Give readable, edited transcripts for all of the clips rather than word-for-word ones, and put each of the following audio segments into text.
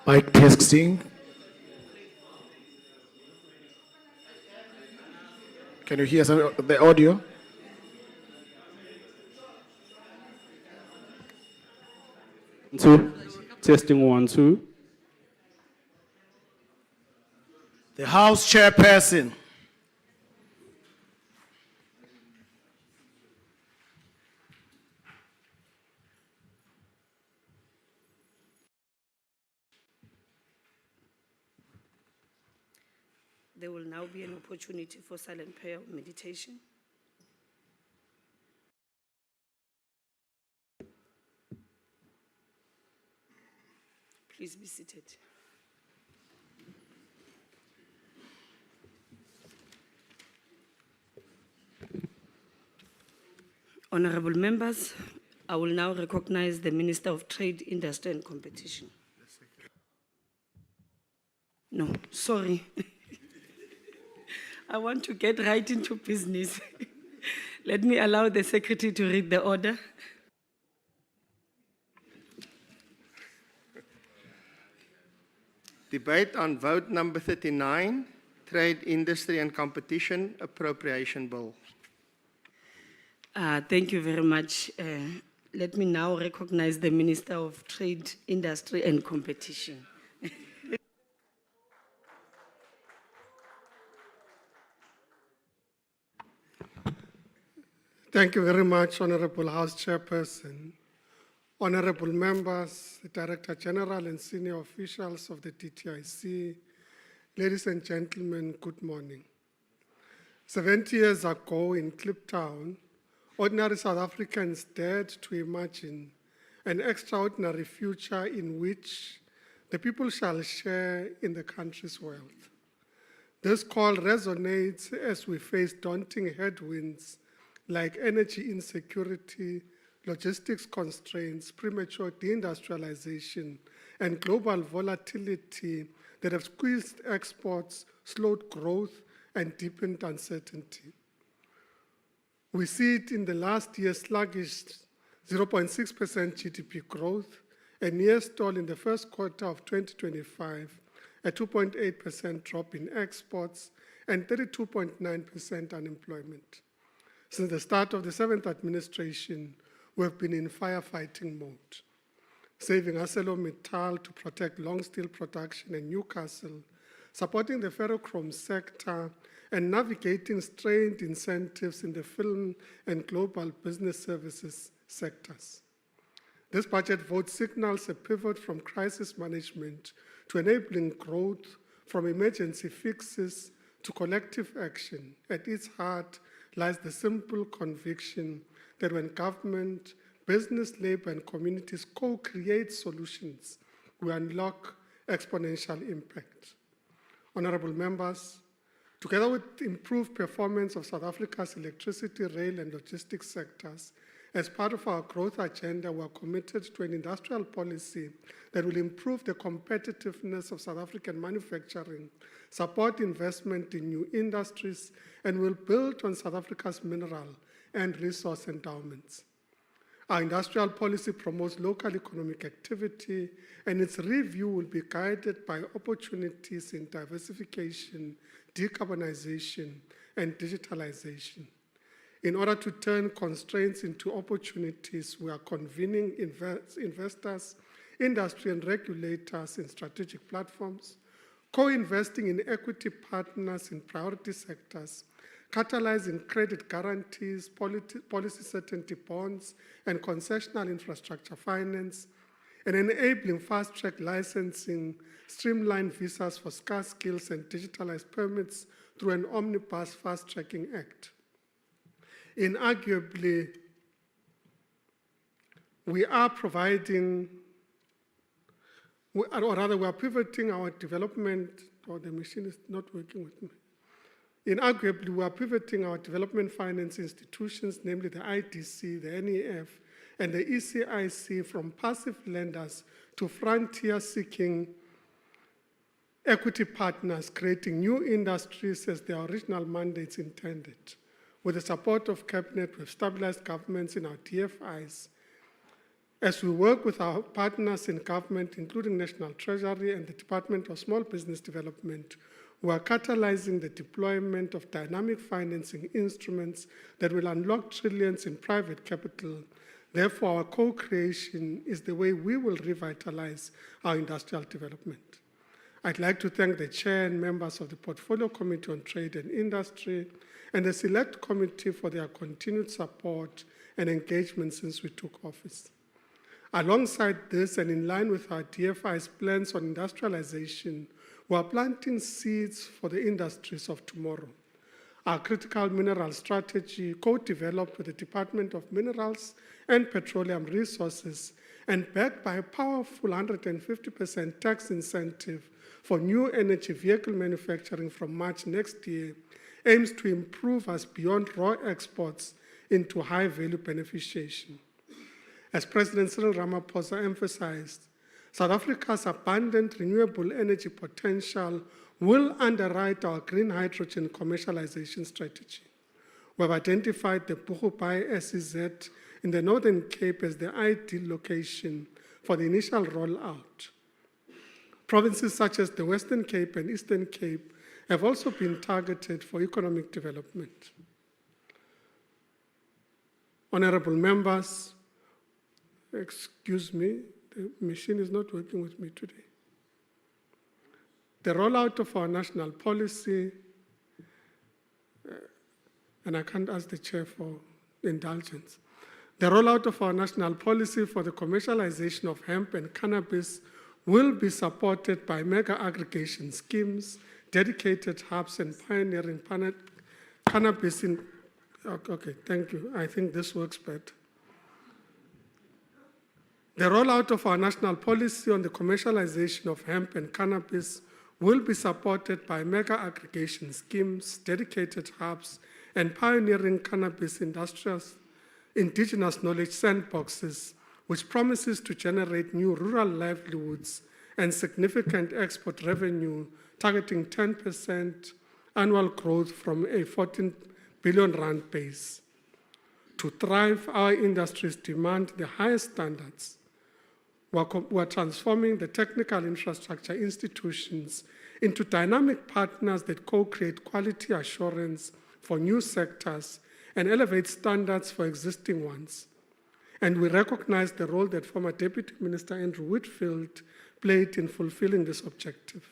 Mic testing. Can you hear the audio? Two. Testing 1, 2. The House Chairperson. There will now be an opportunity for silent prayer or meditation. Please be seated. Honorable members, I will now recognize the Minister of Trade, Industry and Competition. No, sorry. I want to get right into business. Let me allow the Secretary to read the order. Debate on vote number 39, Trade, Industry and Competition Appropriation Bill. Thank you very much. Let me now recognize the Minister of Trade, Industry and Competition. Thank you very much, Honorable House Chairperson, honorable members, the Director General and senior officials of the DTIC, ladies and gentlemen, good morning. 70 years ago in Kliptown, ordinary South Africans dared to imagine an extraordinary future in which the people shall share in the country's wealth. This call resonates as we face daunting headwinds like energy insecurity, logistics constraints, premature deindustrialization, and global volatility that have squeezed exports, slowed growth, and deepened uncertainty. We see it in the last year's sluggish 0.6% GDP growth, a near stall in the first quarter of 2025, a 2.8% drop in exports, and 32.9% unemployment. Since the start of the 7th administration, we have been in firefighting mode, saving ArcelorMittal to protect long steel production in Newcastle, supporting the ferrochrome sector, and navigating strained incentives in the film and global business services sectors. This budget vote signals a pivot from crisis management to enabling growth, from emergency fixes to collective action. At its heart lies the simple conviction that when government, business, labor, and communities co-create solutions, we unlock exponential impact. Honorable members, together with improved performance of South Africa's electricity, rail, and logistics sectors, as part of our growth agenda, we are committed to an industrial policy that will improve the competitiveness of South African manufacturing, support investment in new industries, and will build on South Africa's mineral and resource endowments. Our industrial policy promotes local economic activity, and its review will be guided by opportunities in diversification, decarbonization, and digitalization. In order to turn constraints into opportunities, we are convening investors, industry, and regulators in strategic platforms, co-investing in equity partners in priority sectors, catalyzing credit guarantees, policy certainty bonds, and concessional infrastructure finance, and enabling fast-track licensing, streamlined visas for scarce skills, and digitalized permits through an omnibus fast-tracking act. Inarguably, we are pivoting our development, or the machine is not working with me. Inarguably, we are pivoting our development finance institutions, namely the IDC, the NEF, and the ECIC, from passive lenders to frontier-seeking equity partners, creating new industries as their original mandates intended. With the support of Cabinet, we've stabilized governments in our DFIs As we work with our partners in government, including National Treasury and the Department of Small Business Development, we are catalyzing the deployment of dynamic financing instruments that will unlock trillions in private capital. Therefore, our co-creation is the way we will revitalize our industrial development. I'd like to thank the Chair and members of the Portfolio Committee on Trade and Industry and the Select Committee for their continued support and engagement since we took office. Alongside this, and in line with our DFI's plans on industrialization, we are planting seeds for the industries of tomorrow. Our critical mineral strategy, co-developed with the Department of Minerals and Petroleum Resources, and backed by a powerful 150% tax incentive for new energy vehicle manufacturing from March next year, aims to improve us beyond raw exports into high-value beneficiation. As President Cyril Ramaphosa emphasized, South Africa's abundant renewable energy potential will underwrite our green hydrogen commercialization strategy. We have identified the Boegoebaai SEZ in the Northern Cape as the ideal location for the initial rollout. Provinces such as the Western Cape and Eastern Cape have also been targeted for economic development. Honorable members, excuse me, the machine is not working with me today. The rollout of our national policy, and I can't ask the Chair for indulgence. The rollout of our national policy for the commercialization of hemp and cannabis will be supported by mega aggregation schemes, dedicated hubs, and pioneering cannabis in. Okay, thank you. I think this works better. The rollout of our national policy on the commercialization of hemp and cannabis will be supported by mega aggregation schemes, dedicated hubs, and pioneering cannabis indigenous knowledge sandboxes, which promises to generate new rural livelihoods and significant export revenue, targeting 10% annual growth from a 14 billion rand base. To thrive, our industries demand the highest standards. We are transforming the technical infrastructure institutions into dynamic partners that co-create quality assurance for new sectors and elevate standards for existing ones. And we recognize the role that former Deputy Minister Andrew Whitfield played in fulfilling this objective.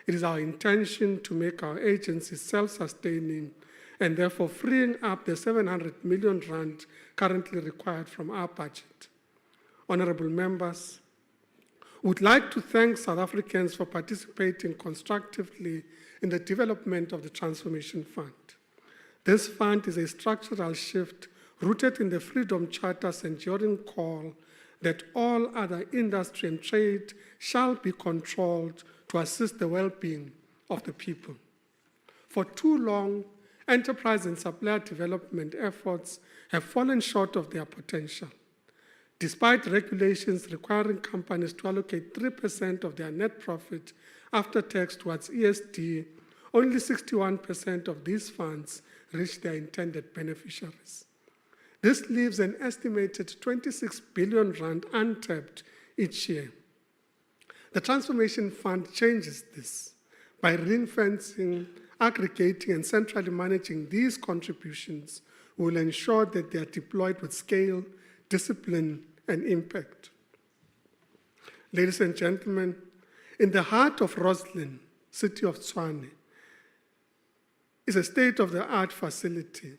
It is our intention to make our agencies self-sustaining and therefore freeing up the 700 million rand currently required from our budget. Honorable members, I would like to thank South Africans for participating constructively in the development of the Transformation Fund. This fund is a structural shift rooted in the Freedom Charter's enduring call that all other industry and trade shall be controlled to assist the well-being of the people. For too long, enterprise and supplier development efforts have fallen short of their potential. Despite regulations requiring companies to allocate 3% of their net profit after tax towards ESD, only 61% of these funds reach their intended beneficiaries. This leaves an estimated 26 billion rand untapped each year. The Transformation Fund changes this by ring-fencing, aggregating, and centrally managing these contributions. We will ensure that they are deployed with scale, discipline, and impact. Ladies and gentlemen, in the heart of Roslyn, city of Tshwane, is a state-of-the-art facility,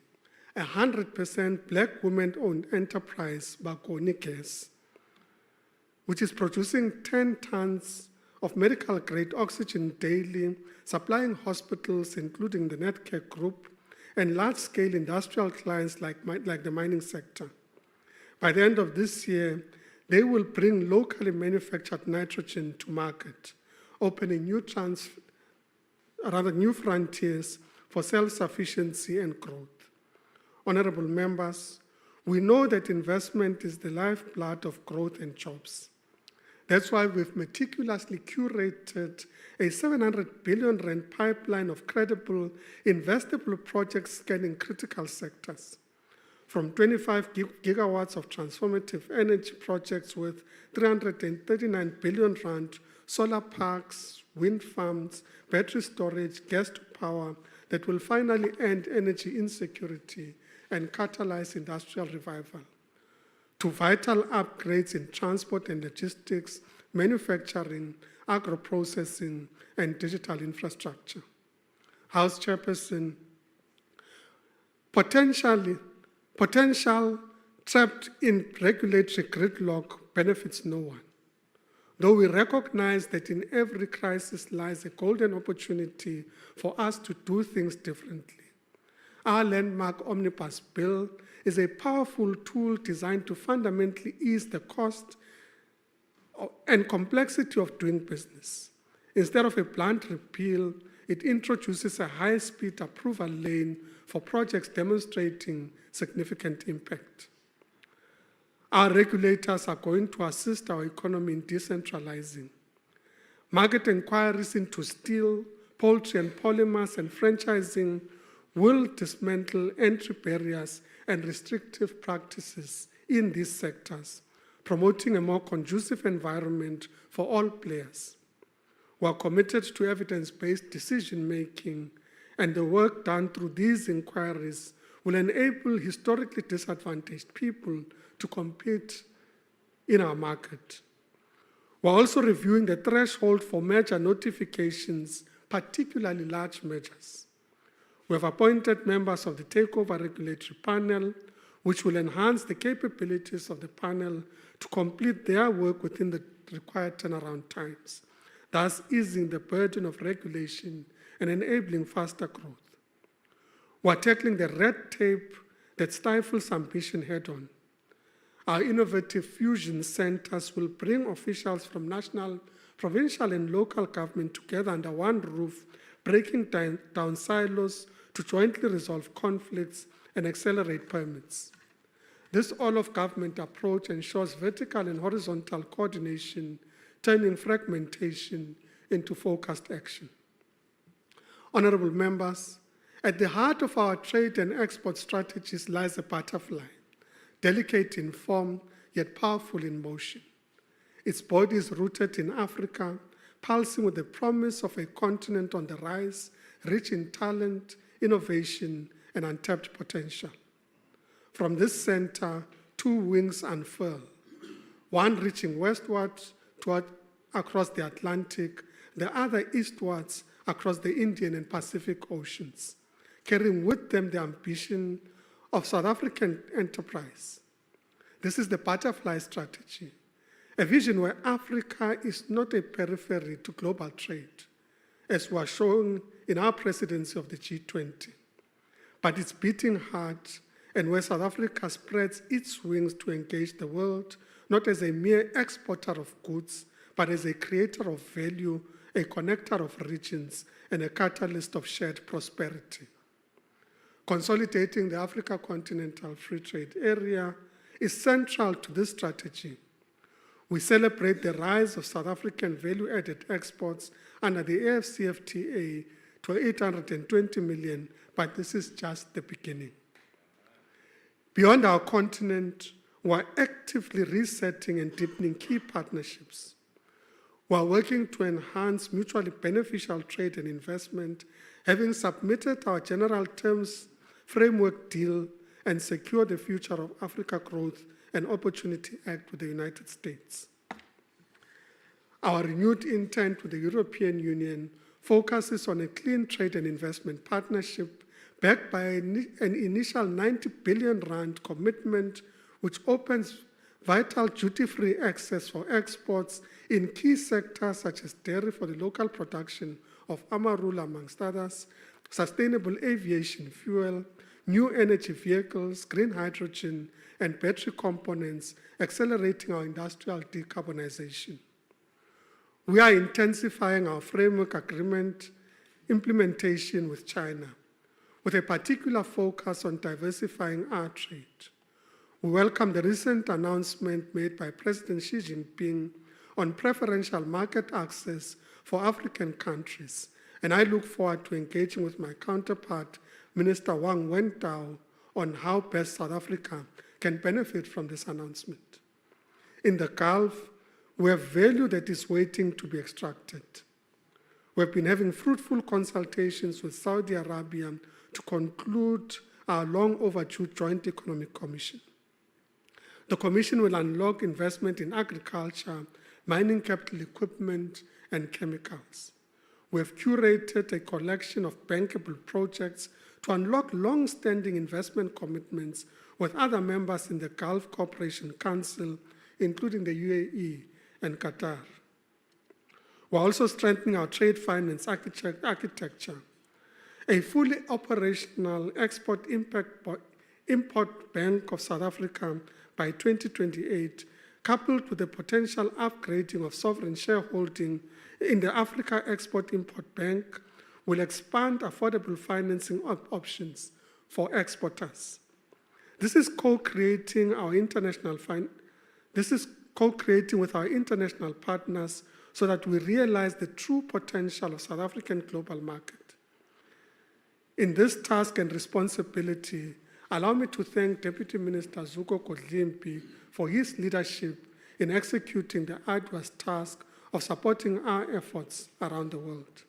100% Black women-owned enterprise, Bakoni Gas, which is producing 10 tons of medical-grade oxygen daily, supplying hospitals, including the Netcare Group, and large-scale industrial clients like the mining sector. By the end of this year, they will bring locally manufactured nitrogen to market, opening new frontiers for self-sufficiency and growth. Honorable members, we know that investment is the lifeblood of growth and jobs. That's why we've meticulously curated a 700 billion rand pipeline of credible, investable projects scanning critical sectors. from 25 gigawatts of transformative energy projects worth 339 billion rand, solar parks, wind farms, battery storage, gas to power that will finally end energy insecurity and catalyze industrial revival, to vital upgrades in transport and logistics, manufacturing, agro-processing, and digital infrastructure. House Chairperson, potential trapped in regulatory gridlock benefits no one. Though we recognize that in every crisis lies a golden opportunity for us to do things differently. Our landmark Omnibus Bill is a powerful tool designed to fundamentally ease the cost and complexity of doing business. Instead of a blunt repeal, it introduces a high-speed approval lane for projects demonstrating significant impact. Our regulators are going to assist our economy in decentralizing. Market inquiries into steel, poultry and polymers and franchising will dismantle entry barriers and restrictive practices in these sectors, promoting a more conducive environment for all players. We are committed to evidence-based decision-making, and the work done through these inquiries will enable historically disadvantaged people to compete in our market. We're also reviewing the threshold for merger notifications, particularly large mergers. We have appointed members of the Takeover Regulatory Panel, which will enhance the capabilities of the panel to complete their work within the required turnaround times, thus easing the burden of regulation and enabling faster growth. We're tackling the red tape that stifles ambition head-on. Our innovative fusion centers will bring officials from national, provincial, and local government together under one roof, breaking down silos to jointly resolve conflicts and accelerate permits. This all-of-government approach ensures vertical and horizontal coordination, turning fragmentation into focused action. Honorable members, at the heart of our trade and export strategies lies a butterfly, delicate in form, yet powerful in motion. Its body is rooted in Africa, pulsing with the promise of a continent on the rise, rich in talent, innovation, and untapped potential. From this center, two wings unfurl, one reaching westwards across the Atlantic, the other eastwards across the Indian and Pacific Oceans, carrying with them the ambition of South African enterprise. This is the butterfly strategy, a vision where Africa is not a periphery to global trade, as we are showing in our presidency of the G20, but it's beating heart, and where South Africa spreads its wings to engage the world, not as a mere exporter of goods, but as a creator of value, a connector of regions, and a catalyst of shared prosperity. Consolidating the Africa Continental Free Trade Area is central to this strategy. We celebrate the rise of South African value-added exports under the AfCFTA to 820 million, but this is just the beginning. Beyond our continent, we are actively resetting and deepening key partnerships. We are working to enhance mutually beneficial trade and investment, having submitted our general terms framework deal and secure the Future of Africa Growth and Opportunity Act with the United States. Our renewed intent with the European Union focuses on a clean trade and investment partnership backed by an initial 90 billion rand commitment, which opens vital duty-free access for exports in key sectors such as dairy for the local production of amarula, amongst others, sustainable aviation fuel, new energy vehicles, green hydrogen, and battery components, accelerating our industrial decarbonization. We are intensifying our framework agreement implementation with China, with a particular focus on diversifying our trade. We welcome the recent announcement made by President Xi Jinping on preferential market access for African countries, and I look forward to engaging with my counterpart, Minister Wang Wentao, on how best South Africa can benefit from this announcement. In the Gulf, we have value that is waiting to be extracted. We have been having fruitful consultations with Saudi Arabia to conclude our long overdue Joint Economic Commission. The Commission will unlock investment in agriculture, mining capital equipment, and chemicals. We have curated a collection of bankable projects to unlock long-standing investment commitments with other members in the Gulf Cooperation Council, including the UAE and Qatar. We're also strengthening our trade finance architecture. A fully operational Export-Import Bank of South Africa by 2028, coupled with the potential upgrading of sovereign shareholding in the Africa Export-Import Bank, will expand affordable financing options for exporters. This is co-creating with our international partners so that we realize the true potential of South African global market. In this task and responsibility, allow me to thank Deputy Minister Zuko Kodlimpi for his leadership in executing the arduous task of supporting our efforts around the world.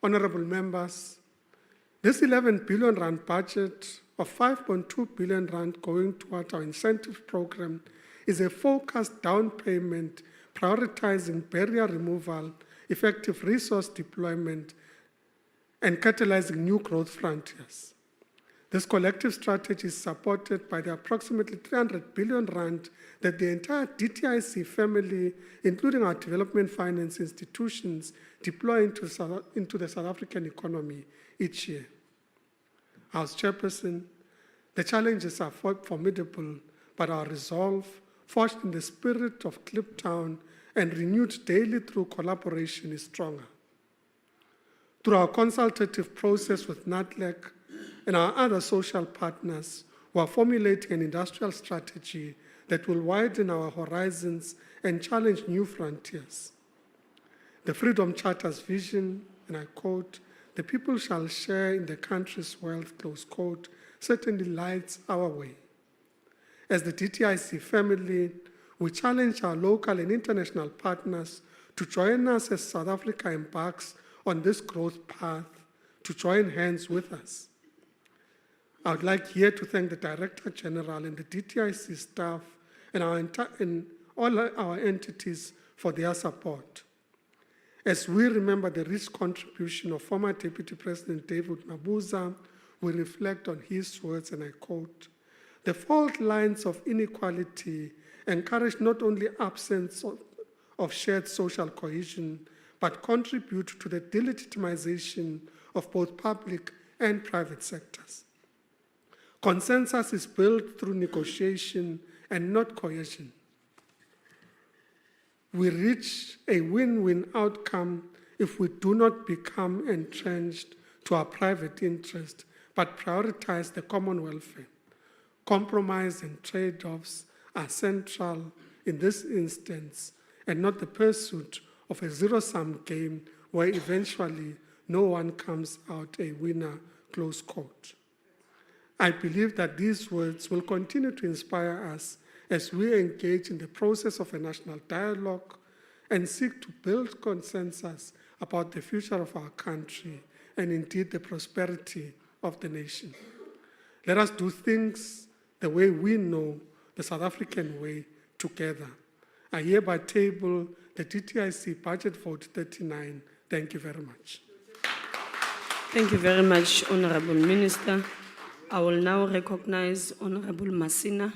Honorable members, this 11 billion rand budget of 5.2 billion rand going toward our incentive program is a focused down payment prioritizing barrier removal, effective resource deployment, and catalyzing new growth frontiers. This collective strategy is supported by the approximately 300 billion rand that the entire DTIC family, including our development finance institutions, deploy into the South African economy each year. As chairperson, the challenges are formidable, but our resolve, forged in the spirit of Kliptown and renewed daily through collaboration, is stronger. Through our consultative process with NATLEC and our other social partners, we are formulating an industrial strategy that will widen our horizons and challenge new frontiers. The Freedom Charter's vision, and I quote, "The people shall share in the country's wealth," close quote, certainly lights our way. As the DTIC family, we challenge our local and international partners to join us as South Africa embarks on this growth path, to join hands with us. I would like here to thank the Director General and the DTIC staff and all our entities for their support. As we remember the rich contribution of former Deputy President David Mabuza, we reflect on his words, and I quote, "The fault lines of inequality encourage not only absence of shared social cohesion, but contribute to the delegitimization of both public and private sectors. Consensus is built through negotiation and not coercion. We reach a win-win outcome if we do not become entrenched to our private interest, but prioritize the common welfare. Compromise and trade-offs are central in this instance, and not the pursuit of a zero-sum game where eventually no one comes out a winner," close quote. I believe that these words will continue to inspire us as we engage in the process of a national dialogue and seek to build consensus about the future of our country and indeed the prosperity of the nation. Let us do things the way we know, the South African way, together. I hereby table the DTIC Budget Vote 39. Thank you very much. Thank you very much, Honorable Minister. I will now recognize Honorable Masina.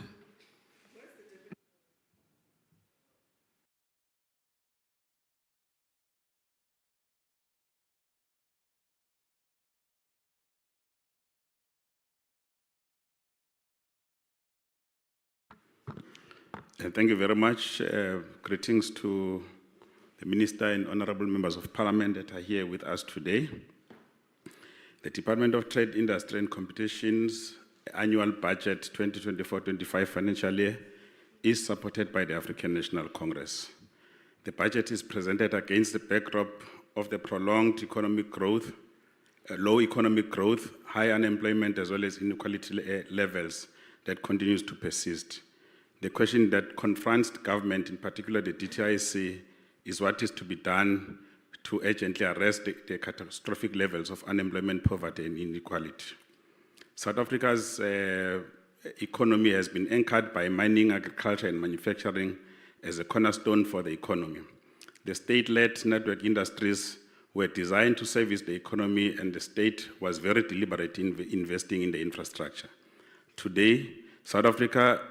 Thank you very much. Greetings to the Minister and honorable members of Parliament that are here with us today. The Department of Trade, Industry and Competition's annual budget 2024-25 financial year is supported by the African National Congress. The budget is presented against the backdrop of the prolonged economic growth, low economic growth, high unemployment as well as inequality levels that continues to persist. The question that confronts the government, in particular the DTIC, is what is to be done to urgently arrest the catastrophic levels of unemployment, poverty, and inequality. South Africa's economy has been anchored by mining, agriculture, and manufacturing as a cornerstone for the economy. The state-led network industries were designed to service the economy, and the state was very deliberate in investing in the infrastructure. Today, South Africa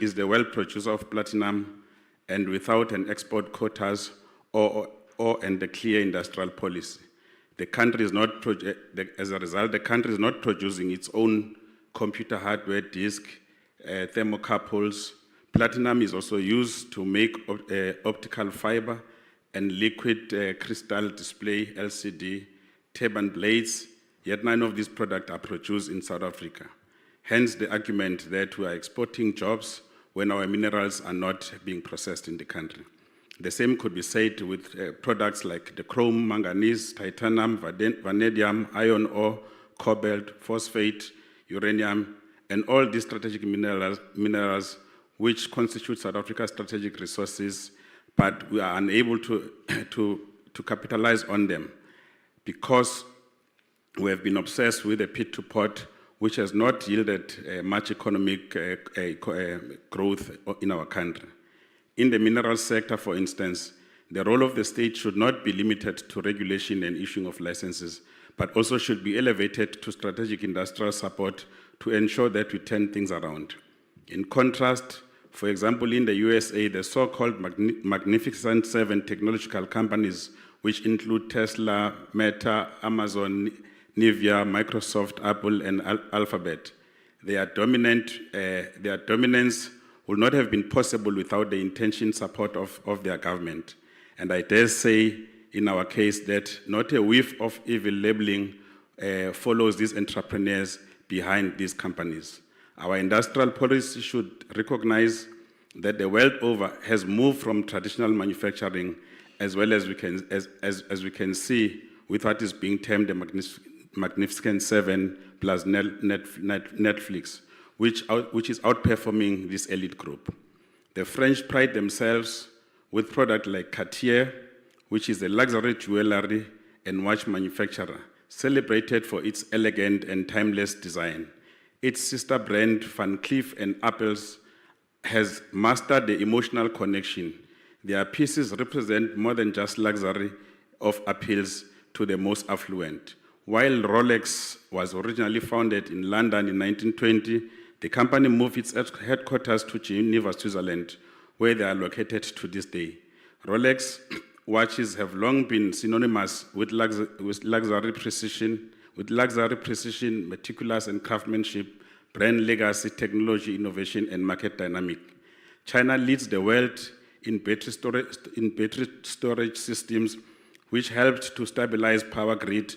is the world producer of platinum, and without an export quotas and a clear industrial policy, the country is not, as a result, the country is not producing its own computer hardware, disk, thermocouples. Platinum is also used to make optical fiber and liquid crystal display, LCD, turbine blades, yet none of these products are produced in South Africa. Hence the argument that we are exporting jobs when our minerals are not being processed in the country. The same could be said with products like the chrome, manganese, titanium, vanadium, iron ore, cobalt, phosphate, uranium, and all these strategic minerals which constitute South Africa's strategic resources, but we are unable to capitalize on them because we have been obsessed with the pit-to-pot, which has not yielded much economic growth in our country. In the mineral sector, for instance, the role of the state should not be limited to regulation and issuing of licenses, but also should be elevated to strategic industrial support to ensure that we turn things around. In contrast, for example, in the USA, the so-called Magnificent Seven technological companies, which include Tesla, Meta, Amazon, Nvidia, Microsoft, Apple, and Alphabet, their dominance would not have been possible without the intention support of their government. And I dare say, in our case, that not a whiff of evil labeling follows these entrepreneurs behind these companies. Our industrial policy should recognize that the world over has moved from traditional manufacturing, as well as we can see with what is being termed the Magnificent Seven plus Netflix, which is outperforming this elite group. The French pride themselves with products like Cartier, which is a luxury jewelry and watch manufacturer, celebrated for its elegant and timeless design. Its sister brand, Van Cleef & Arpels, has mastered the emotional connection. Their pieces represent more than just luxury of appeals to the most affluent. While Rolex was originally founded in London in 1920, the company moved its headquarters to Geneva, Switzerland, where they are located to this day. Rolex watches have long been synonymous with luxury precision, meticulous and craftsmanship, brand legacy, technology, innovation, and market dynamic. China leads the world in battery storage systems, which helped to stabilize power grid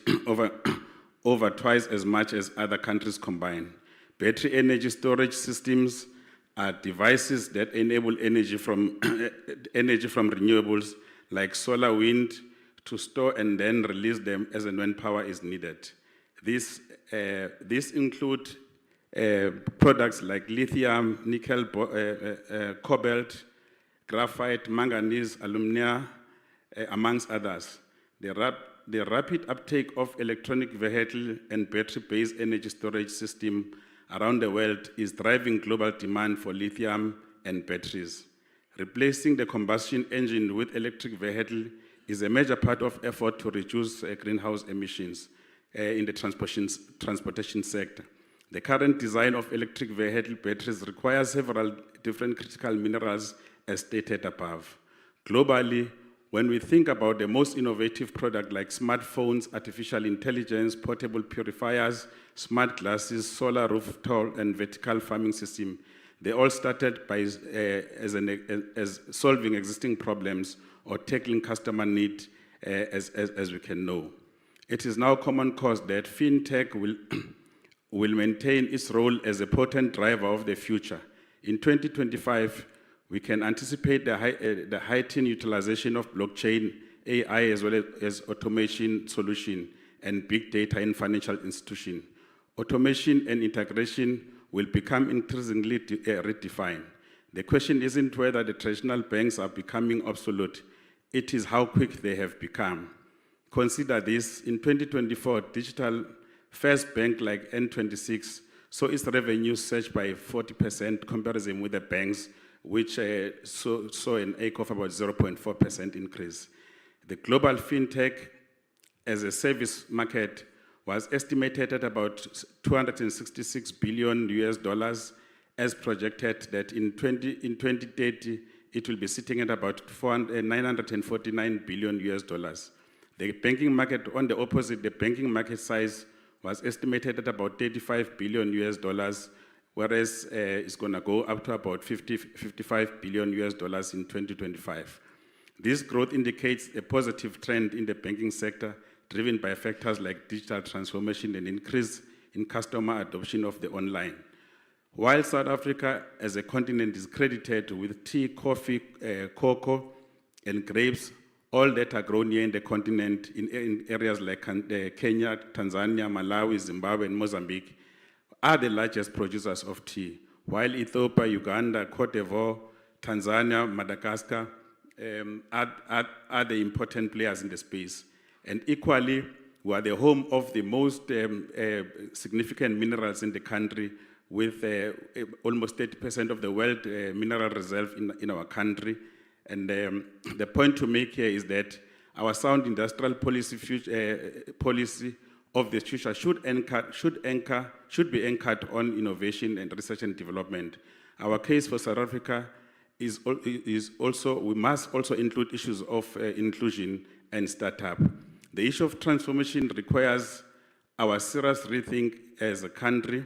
over twice as much as other countries combined. Battery energy storage systems are devices that enable energy from renewables like solar, wind, to store and then release them as and when power is needed. These include products like lithium, nickel, cobalt, graphite, manganese, alumina, amongst others. The rapid uptake of electronic vehicle and battery-based energy storage system around the world is driving global demand for lithium and batteries. Replacing the combustion engine with electric vehicle is a major part of effort to reduce greenhouse emissions in the transportation sector. The current design of electric vehicle batteries requires several different critical minerals as stated above. Globally, when we think about the most innovative product like smartphones, artificial intelligence, portable purifiers, smart glasses, solar rooftop, and vertical farming system, they all started by as solving existing problems or tackling customer need as we can know. It is now common cause that fintech will maintain its role as a potent driver of the future. In 2025, we can anticipate the heightened utilization of blockchain, AI, as well as automation solution and big data in financial institutions, automation and integration will become increasingly redefined. The question isn't whether the traditional banks are becoming obsolete, it is how quick they have become. Consider this, in 2024, digital first bank like N26 saw its revenue surge by 40% comparison with the banks, which saw an ACE of about 0.4% increase. The global fintech as a service market was estimated at about 266 billion US dollars, as projected that in 2030, it will be sitting at about 949 billion US dollars. The banking market, on the opposite, the banking market size was estimated at about 35 billion US dollars, whereas it's going to go up to about 55 billion US dollars in 2025. This growth indicates a positive trend in the banking sector, driven by factors like digital transformation and increase in customer adoption of the online. While South Africa as a continent is credited with tea, coffee, cocoa, and grapes, all that are grown here in the continent in areas like Kenya, Tanzania, Malawi, Zimbabwe, and Mozambique, are the largest producers of tea, while Ethiopia, Uganda, Cote d'Ivoire, Tanzania, Madagascar are the important players in the space. And equally, we are the home of the most significant minerals in the country, with almost 30% of the world mineral reserve in our country. And the point to make here is that our sound industrial policy of the future should be anchored on innovation and research and development. Our case for South Africa is also, we must also include issues of inclusion and startup. The issue of transformation requires our serious rethink as a country.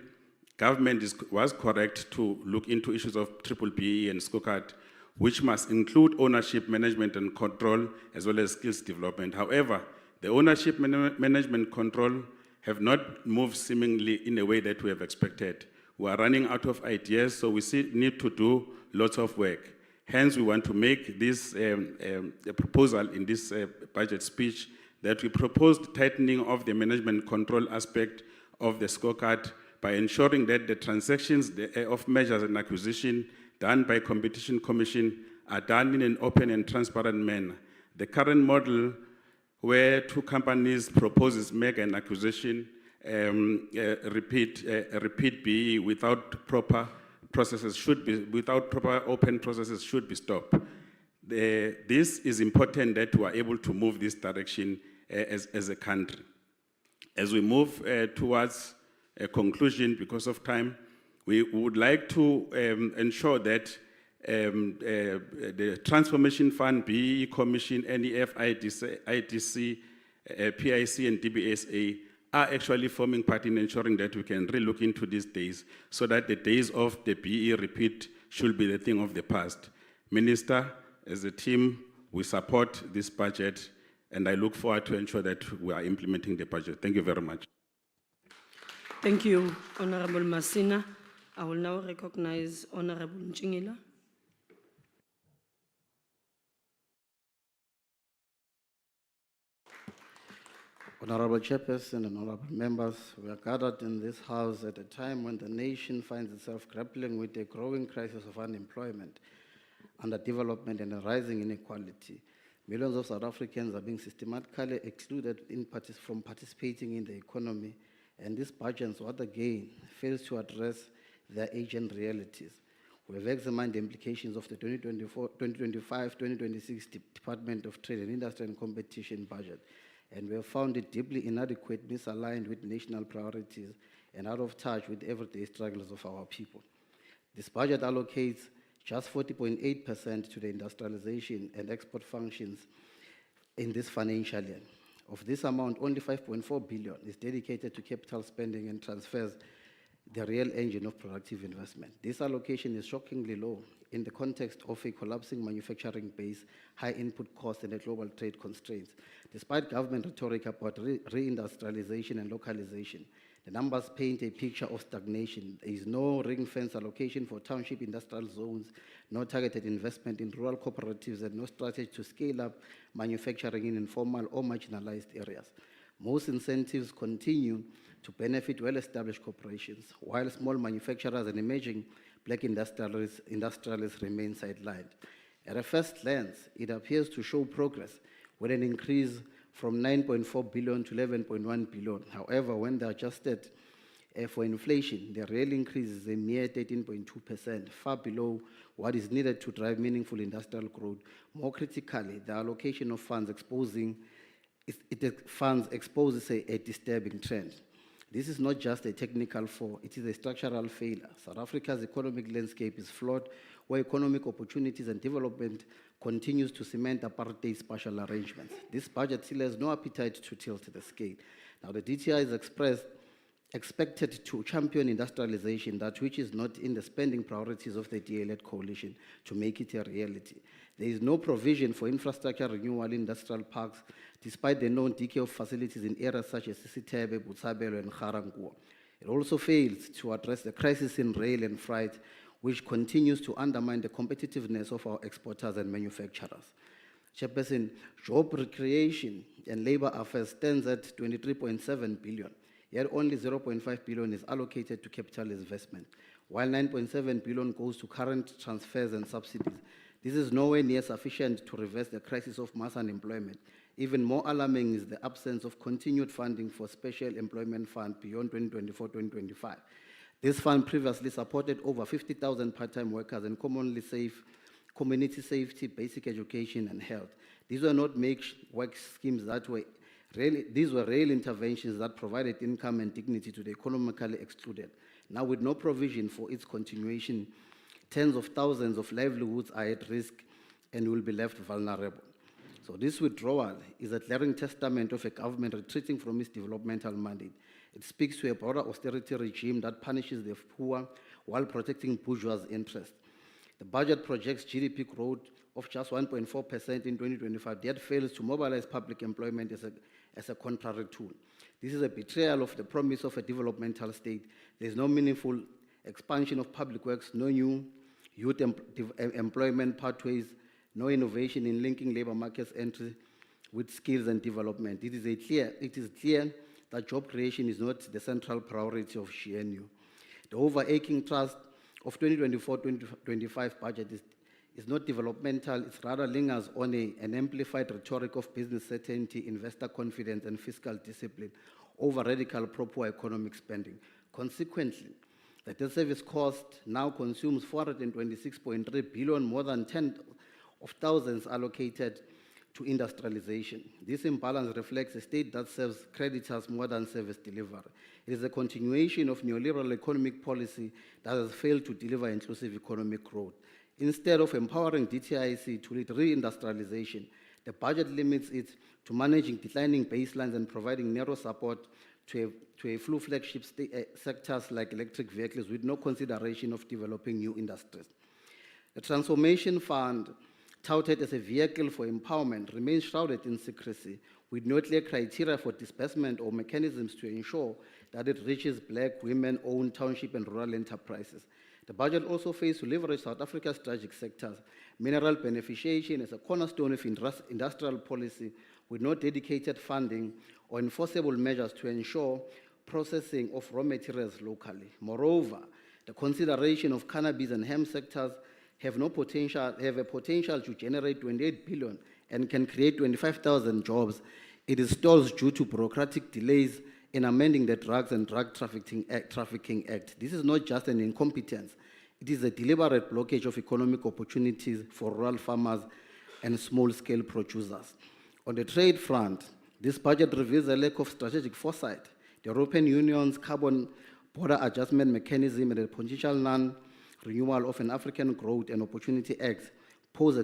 Government was correct to look into issues of BBBE and scorecard, which must include ownership, management, and control, as well as skills development. However, the ownership, management, control have not moved seemingly in a way that we have expected. We are running out of ideas, so we need to do lots of work. Hence, we want to make this a proposal in this budget speech that we propose the tightening of the management control aspect of the scorecard by ensuring that the transactions of measures and acquisition done by Competition Commission are done in an open and transparent manner. The current model where two companies proposes make an acquisition, repeat BE without proper processes without proper open processes should be stopped. This is important that we are able to move this direction as a country. As we move towards a conclusion, because of time, we would like to ensure that the Transformation Fund, BEE Commission, NEF, IDC, PIC, and DBSA are actually forming part in ensuring that we can relook into these days, so that the days of the BE repeat should be the thing of the past. Minister, as a team, we support this budget, and I look forward to ensure that we are implementing the budget. Thank you very much. Thank you, Honorable Masina. I will now recognize Honorable Mchingila. Honorable Chairperson and honorable members, we are gathered in this house at a time when the nation finds itself grappling with a growing crisis of unemployment, underdevelopment, and a rising inequality. Millions of South Africans are being systematically excluded from participating in the economy, and this budget, once again, fails to address their agent realities. We have examined the implications of the 2025-2026 Department of Trade and Industry and Competition budget, and we have found it deeply inadequate, misaligned with national priorities, and out of touch with everyday struggles of our people. This budget allocates just 40.8% to the industrialization and export functions in this financial year. Of this amount, only 5.4 billion is dedicated to capital spending and transfers, the real engine of productive investment. This allocation is shockingly low in the context of a collapsing manufacturing base, high input costs, and global trade constraints. Despite government rhetoric about reindustrialization and localization, the numbers paint a picture of stagnation. There is no ring-fence allocation for township industrial zones, no targeted investment in rural cooperatives, and no strategy to scale up manufacturing in informal or marginalized areas. Most incentives continue to benefit well-established corporations, while small manufacturers and emerging black industrialists remain sidelined. At a first glance, it appears to show progress with an increase from 9.4 billion to 11.1 billion. However, when they're adjusted for inflation, the real increase is a mere 13.2%, far below what is needed to drive meaningful industrial growth. More critically, the allocation of funds exposes a disturbing trend. This is not just a technical flaw, it is a structural failure. South Africa's economic landscape is flawed, where economic opportunities and development continues to cement apartheid spatial arrangements. This budget still has no appetite to tilt the scale. Now, the DTI is expected to champion industrialization, that which is not in the spending priorities of the DA-led coalition, to make it a reality. There is no provision for infrastructure renewal in industrial parks, despite the known decay of facilities in areas such as Sisitebe, Botshabelo, and Garankuwa. It also fails to address the crisis in rail and freight, which continues to undermine the competitiveness of our exporters and manufacturers. Chairperson, job creation and labor affairs stands at 23.7 billion, yet only 0.5 billion is allocated to capital investment, while 9.7 billion goes to current transfers and subsidies. This is nowhere near sufficient to reverse the crisis of mass unemployment. Even more alarming is the absence of continued funding for Special Employment Fund beyond 2024-2025. This fund previously supported over 50,000 part-time workers and community safety, basic education, and health. These were not make-work schemes that were these were real interventions that provided income and dignity to the economically excluded. Now, with no provision for its continuation, tens of thousands of livelihoods are at risk and will be left vulnerable. So this withdrawal is a glaring testament of a government retreating from its developmental mandate. It speaks to a broader austerity regime that punishes the poor while protecting bourgeois' interests. The budget projects GDP growth of just 1.4% in 2025, yet fails to mobilize public employment as a contrary tool. This is a betrayal of the promise of a developmental state. There is no meaningful expansion of public works, no new youth employment pathways, no innovation in linking labor markets entry with skills and development. It is clear that job creation is not the central priority of GNU. The overarching thrust of 2024-2025 budget is not developmental, it rather lingers on an amplified rhetoric of business certainty, investor confidence, and fiscal discipline over radical pro-poor economic spending. Consequently, the debt service cost now consumes 426.3 billion, more than 10 of thousands allocated to industrialization. This imbalance reflects a state that serves creditors more than service delivery. It is a continuation of neoliberal economic policy that has failed to deliver inclusive economic growth. Instead of empowering DTIC to lead reindustrialization, the budget limits it to managing declining baselines and providing narrow support to a few flagship sectors like electric vehicles with no consideration of developing new industries. The Transformation Fund, touted as a vehicle for empowerment, remains shrouded in secrecy, with no clear criteria for disbursement or mechanisms to ensure that it reaches black, women-owned township and rural enterprises. The budget also fails to leverage South Africa's strategic sectors. Mineral beneficiation is a cornerstone of industrial policy, with no dedicated funding or enforceable measures to ensure processing of raw materials locally. Moreover, the consideration of cannabis and hemp sectors have a potential to generate 28 billion and can create 25,000 jobs. It is stalls due to bureaucratic delays in amending the Drugs and Drug Trafficking Act. This is not just an incompetence, it is a deliberate blockage of economic opportunities for rural farmers and small-scale producers. On the trade front, this budget reveals a lack of strategic foresight. The European Union's carbon border adjustment mechanism and the potential non-renewal of an African Growth and Opportunity Act pose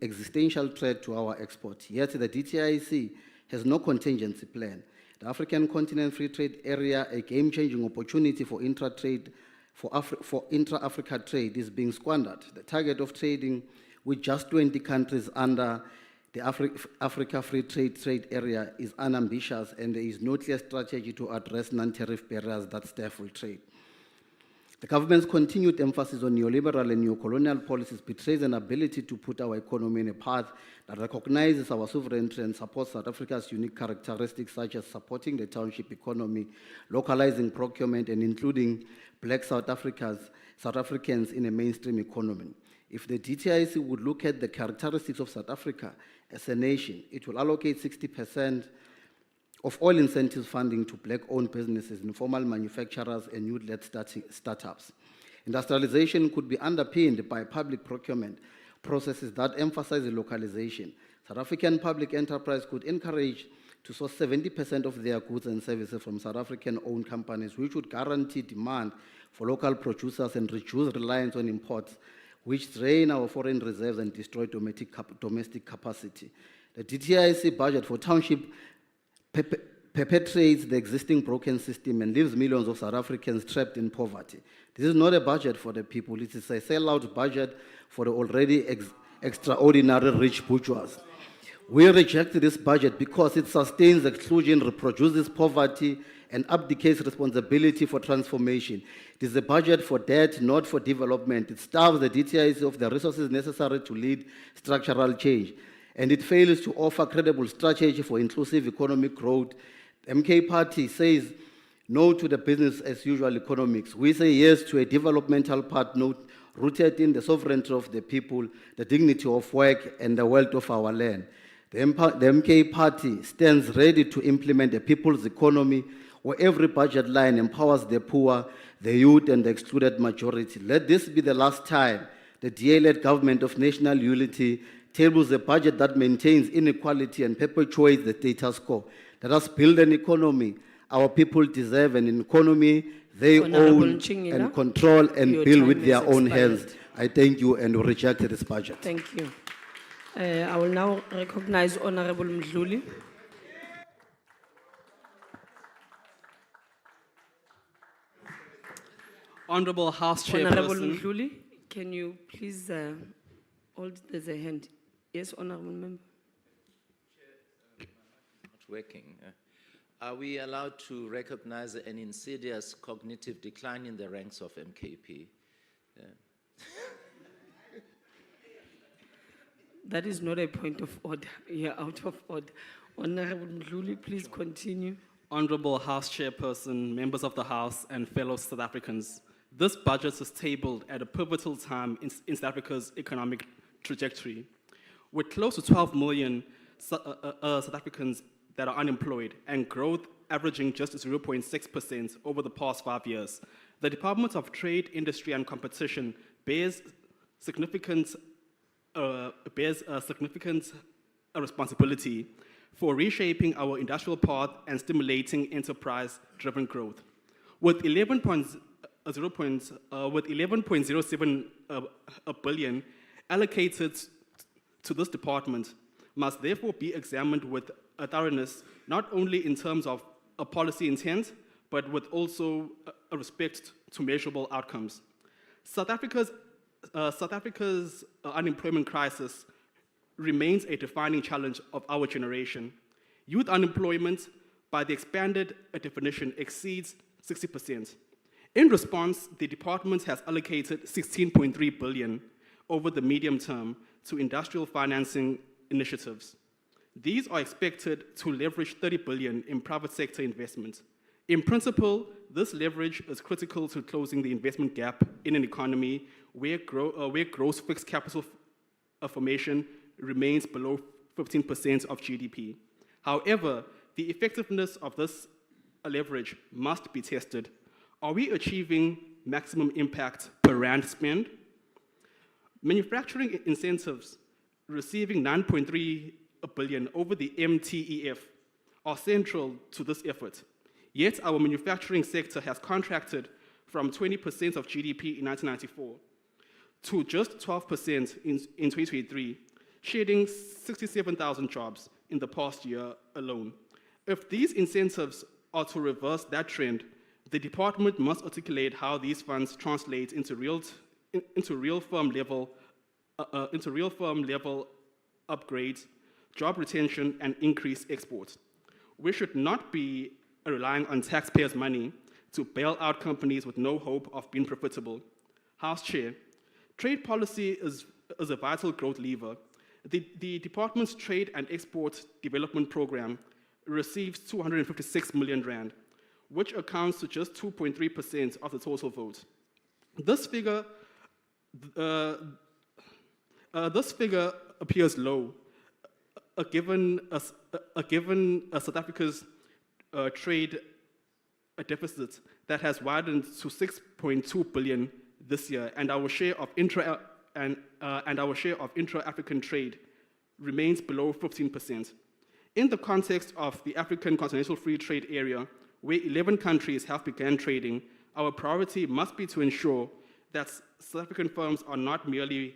existential threat to our exports. Yet the DTIC has no contingency plan. The African Continent Free Trade Area, a game-changing opportunity for intra-Africa trade, is being squandered. The target of trading with just 20 countries under the Africa Free Trade Area is unambitious, and there is no clear strategy to address non-tariff barriers that stifle trade. The government's continued emphasis on neoliberal and neocolonial policies betrays an ability to put our economy in a path that recognizes our sovereignty and supports South Africa's unique characteristics, such as supporting the township economy, localizing procurement, and including black South Africans in a mainstream economy. If the DTIC would look at the characteristics of South Africa as a nation, it will allocate 60% of all incentives funding to black-owned businesses, informal manufacturers, and youth-led startups. Industrialization could be underpinned by public procurement processes that emphasize localization. South African public enterprise could encourage to source 70% of their goods and services from South African-owned companies, which would guarantee demand for local producers and reduce reliance on imports, which drain our foreign reserves and destroy domestic capacity. The DTIC budget for township perpetuates the existing broken system and leaves millions of South Africans trapped in poverty. This is not a budget for the people. It is a sellout budget for the already extraordinary rich bourgeois. We reject this budget because it sustains exclusion, reproduces poverty, and abdicates responsibility for transformation. It is a budget for debt, not for development. It starves the DTIC of the resources necessary to lead structural change. And it fails to offer credible strategy for inclusive economic growth. The MK Party says no to the business as usual economics. We say yes to a developmental path rooted in the sovereignty of the people, the dignity of work, and the wealth of our land. The MK Party stands ready to implement a people's economy where every budget line empowers the poor, the youth, and the excluded majority. Let this be the last time the DA-led government of national unity tables a budget that maintains inequality and perpetuates the status quo. Let us build an economy our people deserve, an economy they Honorable own Nchingila, and control and your build time with their has own expired. hands. I thank you and reject this budget. Thank you. I will now recognize Honorable Mdluli. Honorable House Honorable Chairperson, Mdluli, can you please hold, there's a hand. Yes, Honorable Member. Not working. Are we allowed to recognize an insidious cognitive decline in the ranks of MKP? That is not a point of order. You're out of order. Honorable Mdluli, please continue. Honorable House Chairperson, members of the House, and fellow South Africans, this budget is tabled at a pivotal time in South Africa's economic trajectory. With close to 12 million South Africans that are unemployed and growth averaging just 0.6% over the past 5 years, the Department of Trade, Industry and Competition bears significant responsibility for reshaping our industrial path and stimulating enterprise-driven growth. With 11.07 billion allocated to this department, must therefore be examined with a thoroughness, not only in terms of a policy intent, but with also a respect to measurable outcomes. South Africa's unemployment crisis remains a defining challenge of our generation. Youth unemployment, by the expanded definition, exceeds 60%. In response, the department has allocated 16.3 billion over the medium term to industrial financing initiatives. These are expected to leverage 30 billion in private sector investment. In principle, this leverage is critical to closing the investment gap in an economy where gross fixed capital formation remains below 15% of GDP. However, the effectiveness of this leverage must be tested. Are we achieving maximum impact per rand spend? Manufacturing incentives receiving 9.3 billion over the MTEF are central to this effort. Yet our manufacturing sector has contracted from 20% of GDP in 1994 to just 12% in 2023, shedding 67,000 jobs in the past year alone. If these incentives are to reverse that trend, the department must articulate how these funds translate into real firm level upgrades, job retention, and increased exports. We should not be relying on taxpayers' money to bail out companies with no hope of being profitable. House Chair, trade policy is a vital growth lever. The department's Trade and Export Development Program receives 256 million rand, which accounts to just 2.3% of the total vote. This figure appears low, given South Africa's trade deficit that has widened to 6.2 billion this year, and our share of intra-African trade remains below 15%. In the context of the African Continental Free Trade Area, where 11 countries have begun trading, our priority must be to ensure that South African firms are not merely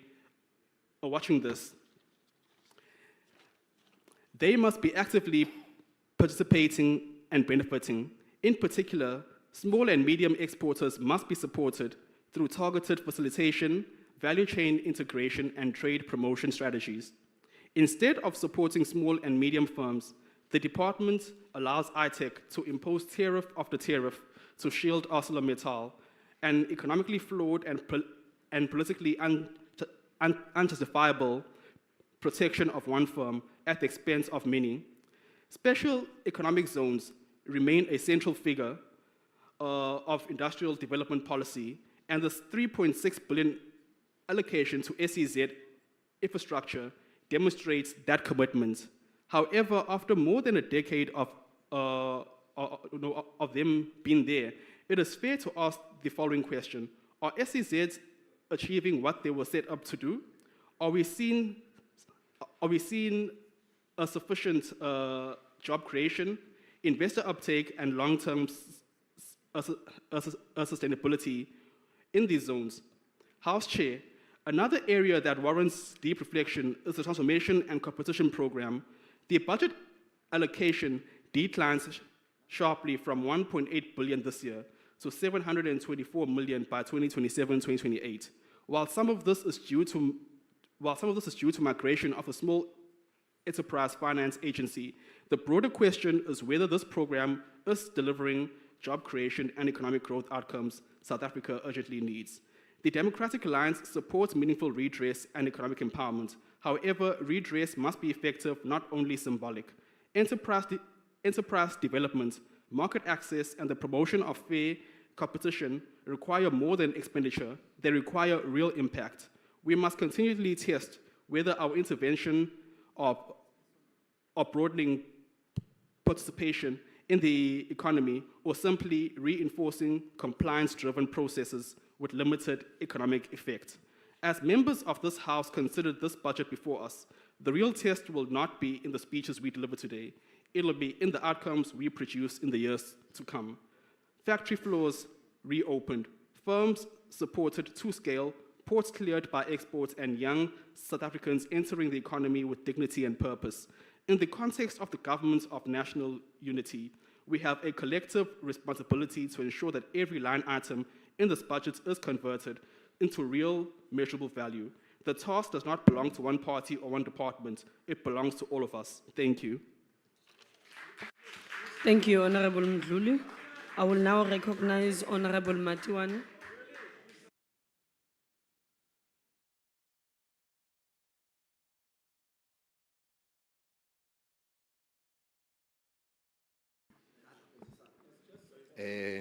watching this. They must be actively participating and benefiting. In particular, small and medium exporters must be supported through targeted facilitation, value chain integration, and trade promotion strategies. Instead of supporting small and medium firms, the department allows ITEC to impose tariff after tariff to shield ArcelorMittal, an economically flawed and politically unjustifiable protection of one firm at the expense of many. Special economic zones remain a central figure of industrial development policy, and the 3.6 billion allocation to SEZ infrastructure demonstrates that commitment. However, after more than a decade of them being there, it is fair to ask the following question. Are SEZs achieving what they were set up to do? Are we seeing a sufficient job creation, investor uptake, and long-term sustainability in these zones? House Chair, another area that warrants deep reflection is the Transformation and Competition Program. The budget allocation declines sharply from 1.8 billion this year to 724 million by 2027-2028. While some of this is due to migration of a small enterprise finance agency, the broader question is whether this program is delivering job creation and economic growth outcomes South Africa urgently needs. The Democratic Alliance supports meaningful redress and economic empowerment. However, redress must be effective, not only symbolic. Enterprise development, market access, and the promotion of fair competition require more than expenditure. They require real impact. We must continually test whether our intervention of broadening participation in the economy or simply reinforcing compliance-driven processes with limited economic effect. As members of this House consider this budget before us, the real test will not be in the speeches we deliver today. It'll be in the outcomes we produce in the years to come. Factory floors reopened, firms supported to scale, ports cleared by exports, and young South Africans entering the economy with dignity and purpose. In the context of the government of national unity, we have a collective responsibility to ensure that every line item in this budget is converted into real measurable value. The task does not belong to one party or one department. It belongs to all of us. Thank you. Thank you, Honorable Mdluli. I will now recognize Honorable Matiwane.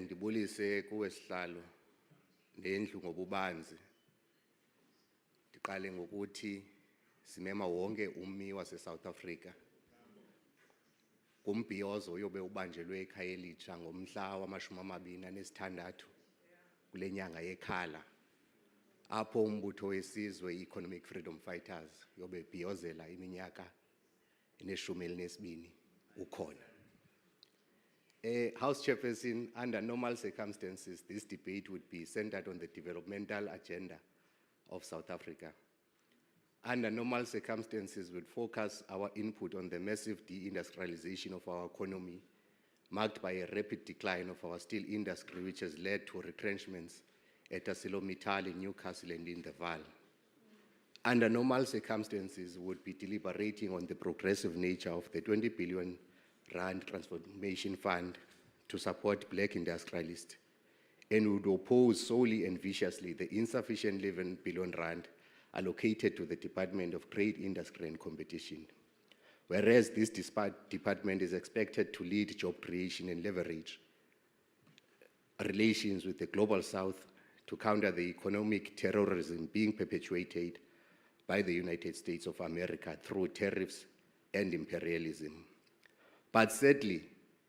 Ndibulise kuwesihlalo nendlu ngobubanzi. Ndiqale ngokuthi simema wonke ummi wase-South Africa kumbhiyozo oyobe ubanjelwe ekhaya elitsha ngomhla wama-26 kule nyanga yekhala, apho umbutho wesizwe i-Economic Freedom Fighters yobe bhiyozela iminyaka ene-12 ukhona. House Chairperson, under normal circumstances, this debate would be centered on the developmental agenda of South Africa. Under normal circumstances, we'd focus our input on the massive deindustrialization of our economy, marked by a rapid decline of our steel industry, which has led to retrenchments at ArcelorMittal in Newcastle and in the Vaal. Under normal circumstances, we would be deliberating on the progressive nature of the 20 billion Rand Transformation Fund to support black industrialists and would oppose solely and viciously the insufficient 11 billion rand allocated to the Department of Trade, Industry and Competition. Whereas this department is expected to lead job creation and leverage relations with the Global South to counter the economic terrorism being perpetuated by the United States of America through tariffs and imperialism. But sadly,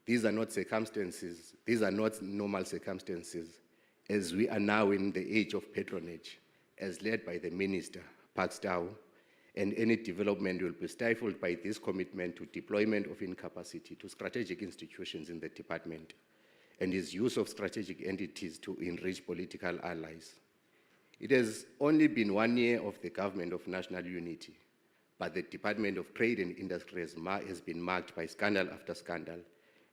these are not circumstances, these are not normal circumstances, as we are now in the age of patronage, as led by the Minister, Pakstow, and any development will be stifled by this commitment to deployment of incapacity to strategic institutions in the department and his use of strategic entities to enrich political allies. It has only been 1 year of the government of national unity, but the Department of Trade and Industry has been marked by scandal after scandal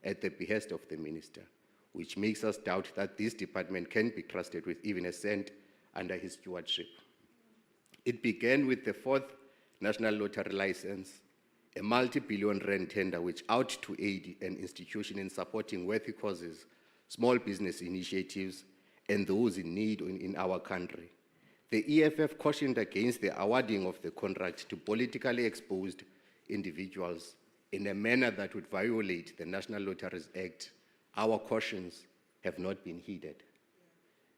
at the behest of the minister, which makes us doubt that this department can be trusted with even a cent under his stewardship. It began with the 4th National Lottery License, a multi-billion rand tender which out to aid an institution in supporting worthy causes, small business initiatives, and those in need in our country. The EFF cautioned against the awarding of the contract to politically exposed individuals in a manner that would violate the National Lotteries Act. Our cautions have not been heeded.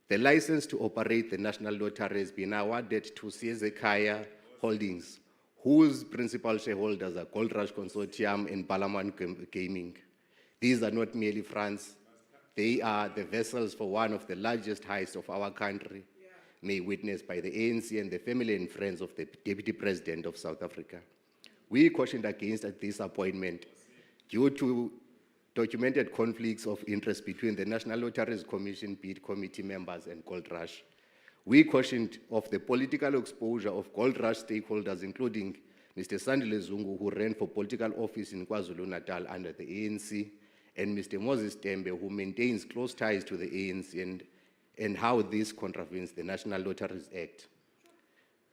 The license to operate the National Lottery has been awarded to Siezekaya Holdings, whose principal shareholders are Gold Rush Consortium and Balaman Gaming. These are not merely fronts, they are the vessels for one of the largest heists of our country, may witnessed by the ANC and the family and friends of the Deputy President of South Africa. We cautioned against this appointment due to documented conflicts of interest between the National Lotteries Commission bid committee members and Gold Rush. We cautioned of the political exposure of Gold Rush stakeholders, including Mr. Sandile Zungu, who ran for political office in KwaZulu-Natal under the ANC, and Mr. Moses Tembe, who maintains close ties to the ANC, and how this contravenes the National Lotteries Act.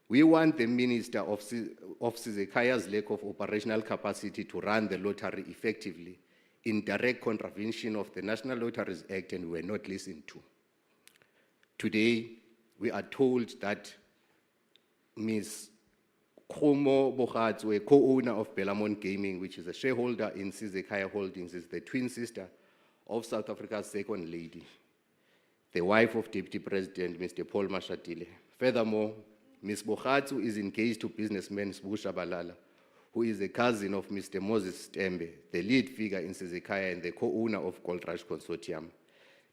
We want the Minister of Sizekaya's lack of operational capacity to run the lottery effectively in direct contravention of the National Lotteries Act, and were not listened to. Today, we are told that Ms. Khomo Bogatswe, a co-owner of Belamon Gaming, which is a shareholder in Sizekaya Holdings, is the twin sister of South Africa's second lady, the wife of Deputy President, Mr. Paul Mashatile. Furthermore, Ms. Bogatsu is engaged to businessman Sbusha Balala, who is a cousin of Mr. Moses Tembe, the lead figure in Sizekaya and the co-owner of Gold Rush Consortium.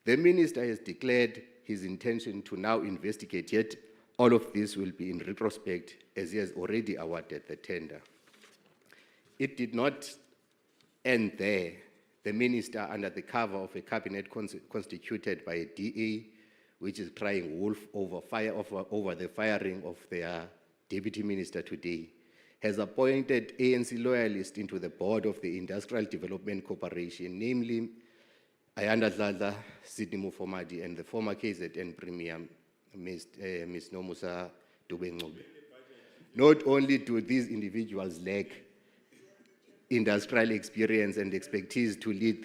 The minister has declared his intention to now investigate, yet all of this will be in retrospect, as he has already awarded the tender. It did not end there. The minister, under the cover of a cabinet constituted by a DA, which is crying wolf over the firing of their deputy minister today, has appointed ANC loyalists into the board of the Industrial Development Corporation, namely Ayanda Dladla, Sidney Mufomadi, and the former KZN Premier, Ms. Nomusa Dube-Ncube. Not only do these individuals lack industrial experience and expertise to lead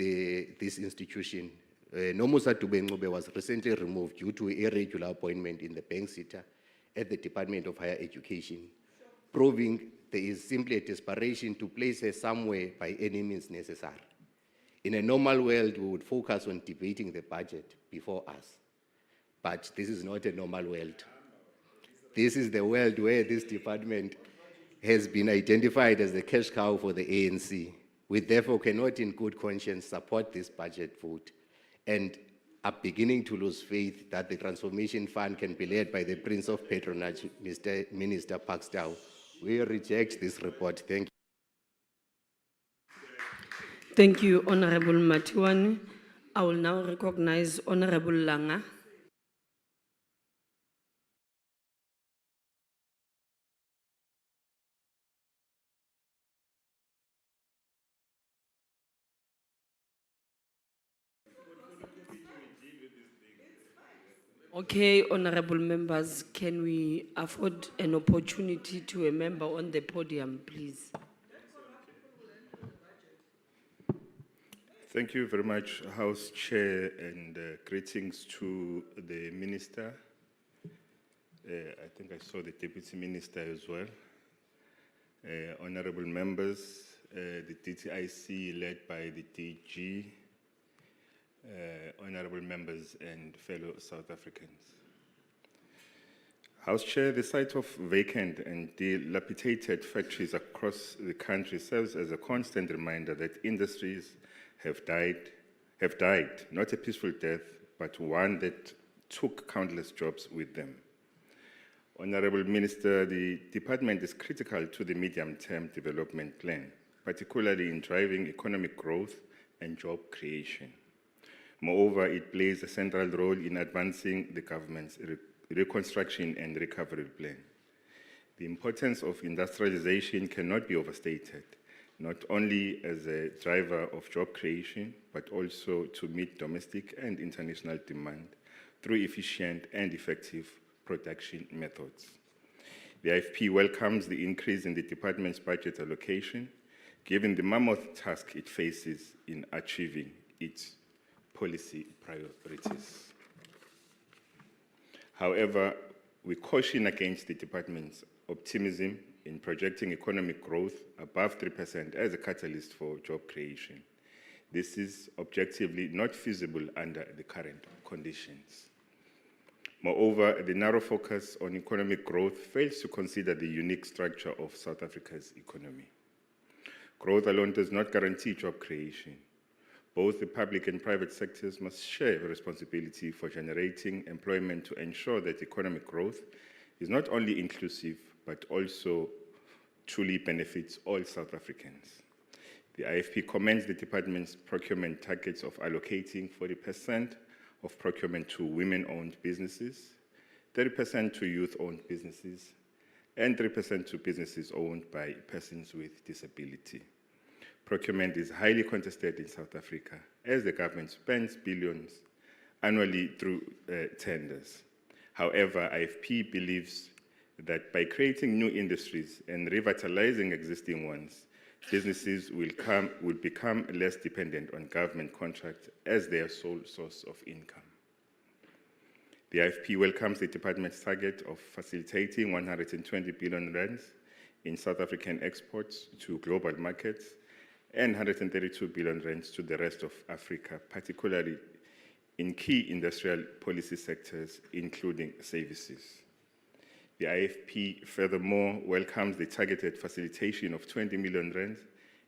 this institution, Nomusa Dube-Ncube was recently removed due to a irregular appointment in the bank sitter at the Department of Higher Education, proving there is simply a desperation to place her somewhere by any means necessary. In a normal world, we would focus on debating the budget before us. But this is not a normal world. This is the world where this department has been identified as the cash cow for the ANC. We therefore cannot in good conscience support this budget vote, and are beginning to lose faith that the Transformation Fund can be led by the Prince of Patronage, Mr. Minister Pakstow. We reject this report. Thank you. Thank you, Honorable Matiwani. I will now recognize Honorable Langa. Okay, honorable members, can we afford an opportunity to a member on the podium, please? Thank you very much, House Chair, and greetings to the Minister. I think I saw the Deputy Minister as well. Honorable members, the DTIC led by the DG, honorable members and fellow South Africans. House Chair, the sight of vacant and dilapidated factories across the country serves as a constant reminder that industries have died, not a peaceful death, but one that took countless jobs with them. Honorable Minister, the department is critical to the medium-term development plan, particularly in driving economic growth and job creation. Moreover, it plays a central role in advancing the government's reconstruction and recovery plan. The importance of industrialization cannot be overstated, not only as a driver of job creation, but also to meet domestic and international demand through efficient and effective production methods. The IFP welcomes the increase in the department's budget allocation, given the mammoth task it faces in achieving its policy priorities. However, we caution against the department's optimism in projecting economic growth above 3% as a catalyst for job creation. This is objectively not feasible under the current conditions. Moreover, the narrow focus on economic growth fails to consider the unique structure of South Africa's economy. Growth alone does not guarantee job creation. Both the public and private sectors must share the responsibility for generating employment to ensure that economic growth is not only inclusive, but also truly benefits all South Africans. The IFP commends the department's procurement targets of allocating 40% of procurement to women-owned businesses, 30% to youth-owned businesses, and 3% to businesses owned by persons with disability. Procurement is highly contested in South Africa as the government spends billions annually through tenders. However, IFP believes that by creating new industries and revitalizing existing ones, businesses will become less dependent on government contracts as their sole source of income. The IFP welcomes the department's target of facilitating 120 billion rands in South African exports to global markets and 132 billion rands to the rest of Africa, particularly in key industrial policy sectors, including services. The IFP furthermore welcomes the targeted facilitation of 20 million rands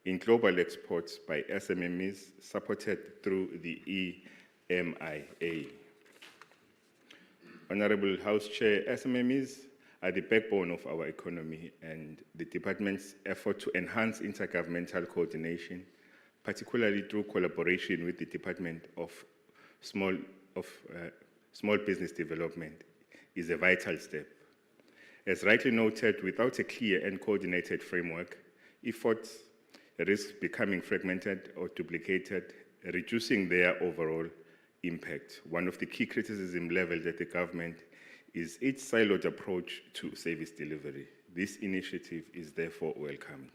in global exports by SMMEs supported through the EMIA. Honorable House Chair, SMMEs are the backbone of our economy, and the department's effort to enhance intergovernmental coordination, particularly through collaboration with the Department of Small Business Development, is a vital step. As rightly noted, without a clear and coordinated framework, efforts risk becoming fragmented or duplicated, reducing their overall impact. One of the key criticisms leveled at the government is its siloed approach to service delivery. This initiative is therefore welcomed.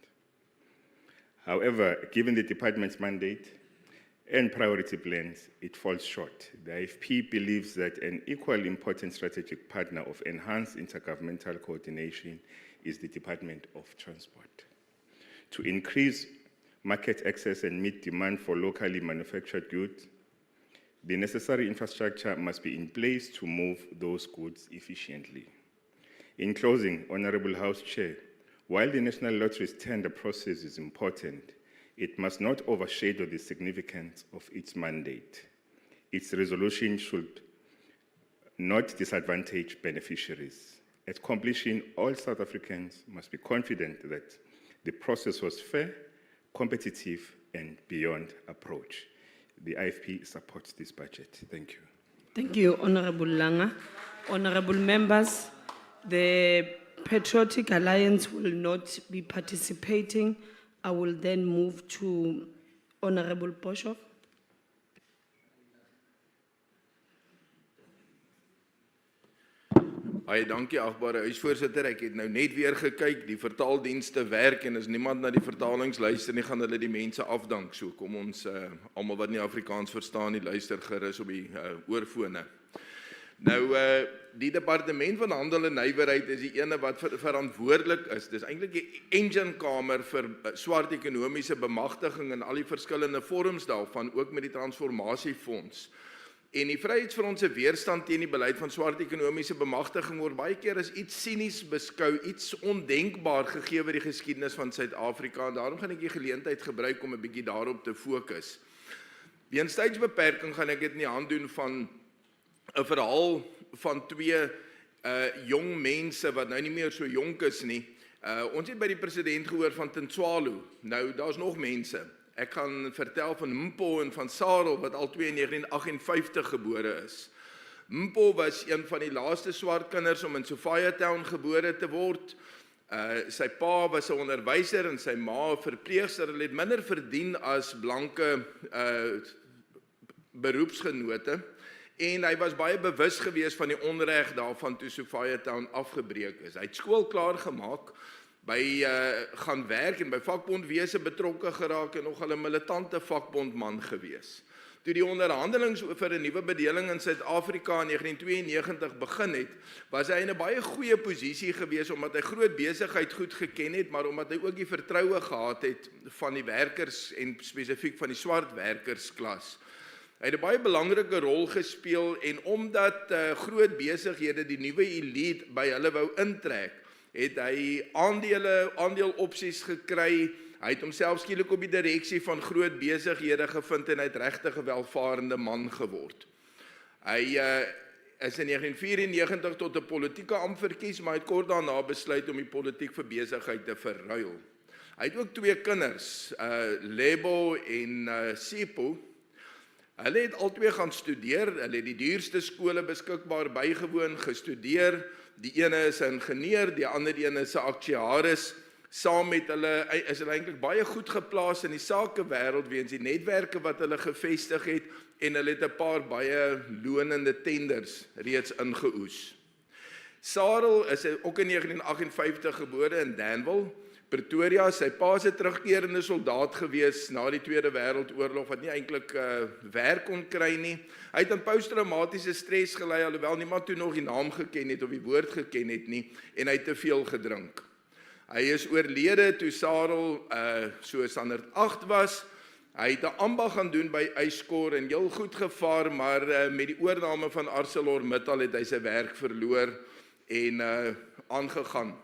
However, given the department's mandate and priority plans, it falls short. The IFP believes that an equally important strategic partner of enhanced intergovernmental coordination is the Department of Transport. To increase market access and meet demand for locally manufactured goods, the necessary infrastructure must be in place to move those goods efficiently. In closing, Honorable House Chair, while the National Lottery's tender process is important, it must not overshadow the significance of its mandate. Its resolution should not disadvantage beneficiaries. At completion, all South Africans must be confident that the process was fair, competitive, and beyond approach. The IFP supports this budget. Thank you. Thank you, Honorable Langa. Honorable members, the Patriotic Alliance will not be participating. I will then move to Honorable Boshoff. Baie dankie agbare huisvoorsitter. Ek het nou net weer gekyk, die vertaaldienste werk en as niemand na die vertalings luister nie, gaan hulle die mense afdank. So kom ons almal wat nie Afrikaans verstaan nie, luister gerus op die oorfone. Nou die departement van handel en nywerheid is die ene wat verantwoordelik is. Dis eintlik die enginekamer vir swart ekonomiese bemagtiging in al die verskillende vorms daarvan, ook met die transformasiefonds. En die Vryheidsfront se weerstand teen die beleid van swart ekonomiese bemagtiging word baie keer as iets sinies beskou, iets ondenkbaar gegee oor die geskiedenis van Suid-Afrika. En daarom gaan ek die geleentheid gebruik om 'n bietjie daarop te fokus. Weens tydsbeperking gaan ek dit in die hand doen van 'n verhaal van twee jong mense wat nou nie meer so jonk is nie. Ons het by die president gehoor van Tintswalo. Nou, daar's nog mense. Ek gaan vertel van Mpo en van Sarel, wat al twee in 1958 gebore is. Mpo was een van die laaste swart kinders om in Sophia Town gebore te word. Sy pa was 'n onderwyser en sy ma 'n verpleegster. Hulle het minder verdien as blanke beroepsgenote. En hy was baie bewus gewees van die onreg daarvan toe Sophia Town afgebreek is. Hy het skool klaar gemaak, gaan werk en by vakbondwese betrokke geraak en nogal 'n militante vakbondman gewees. Toe die onderhandelings vir 'n nuwe bedeling in Suid-Afrika in 1992 begin het, was hy in 'n baie goeie posisie gewees omdat hy groot besigheid goed geken het, maar omdat hy ook die vertroue gehad het van die werkers en spesifiek van die swart werkersklas. Hy het 'n baie belangrike rol gespeel en omdat groot besighede die nuwe elite by hulle wou intrek, het hy aandeelopsies gekry. Hy het homself skielik op die direksie van groot besighede gevind en hy het regtig 'n welvarende man geword. Hy is in 1994 tot 'n politieke ampt verkies, maar hy het kort daarna besluit om die politiek vir besigheid te verruil. Hy het ook twee kinders, Lebo en Sipho. Hulle het albei gaan studeer, hulle het die duurste skole beskikbaar bygewoon, gestudeer. Die ene is 'n ingenieur, die ander een is 'n aktuaris. Saam met hulle is hulle eintlik baie goed geplaas in die sakewêreld weens die netwerke wat hulle gevestig het en hulle het 'n paar baie lonende tenders reeds ingeoes. Sarel is ook in 1958 gebore in Danville, Pretoria. Sy pa is 'n terugkerende soldaat gewees na die Tweede Wêreldoorlog wat nie eintlik werk kon kry nie. Hy het aan posttraumatiese stres gely, alhoewel niemand toe nog die naam geken het of die woord geken het nie, en hy het te veel gedrink. Hy is oorlede toe Sarel so 108 was. Hy het 'n ambag gaan doen by Yskor en heel goed gevaar, maar met die oorname van ArcelorMittal het hy sy werk verloor en aangegaan.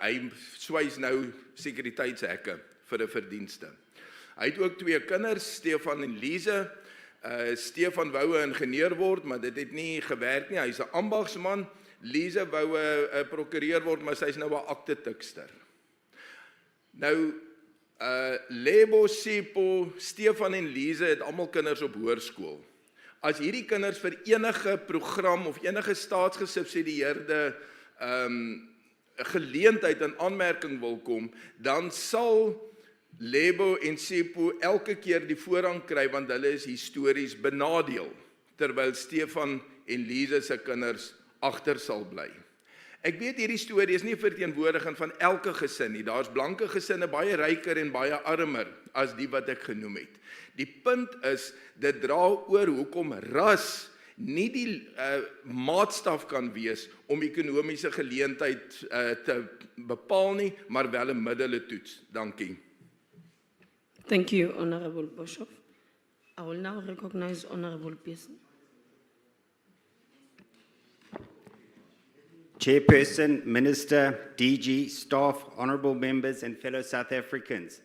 Hy swys nou sekuriteitshekke vir 'n verdienste. Hy het ook twee kinders, Stefan en Lise. Stefan wou 'n ingenieur word, maar dit het nie gewerk nie. Hy's 'n ambagsman. Lise wou 'n prokureur word, maar sy's nou 'n aktetikster. Nou Lebo, Sipho, Stefan en Lise het almal kinders op hoërskool. As hierdie kinders vir enige program of enige staatsgesubsidieerde geleentheid in aanmerking wil kom, dan sal Lebo en Sipho elke keer die voorrang kry want hulle is histories benadeel, terwyl Stefan en Lise se kinders agter sal bly. Ek weet hierdie storie is nie verteenwoordiging van elke gesin nie. Daar's blanke gesinne baie ryker en baie armer as die wat ek genoem het. Die punt is, dit dra oor hoekom ras nie die maatstaf kan wees om ekonomiese geleentheid te bepaal nie, maar wel 'n middeletoets. Dankie. Thank you, Honorable Bishop. I will now recognize Honorable Pearson. Chairperson, Minister, DG, staff, honourable members and fellow South Africans.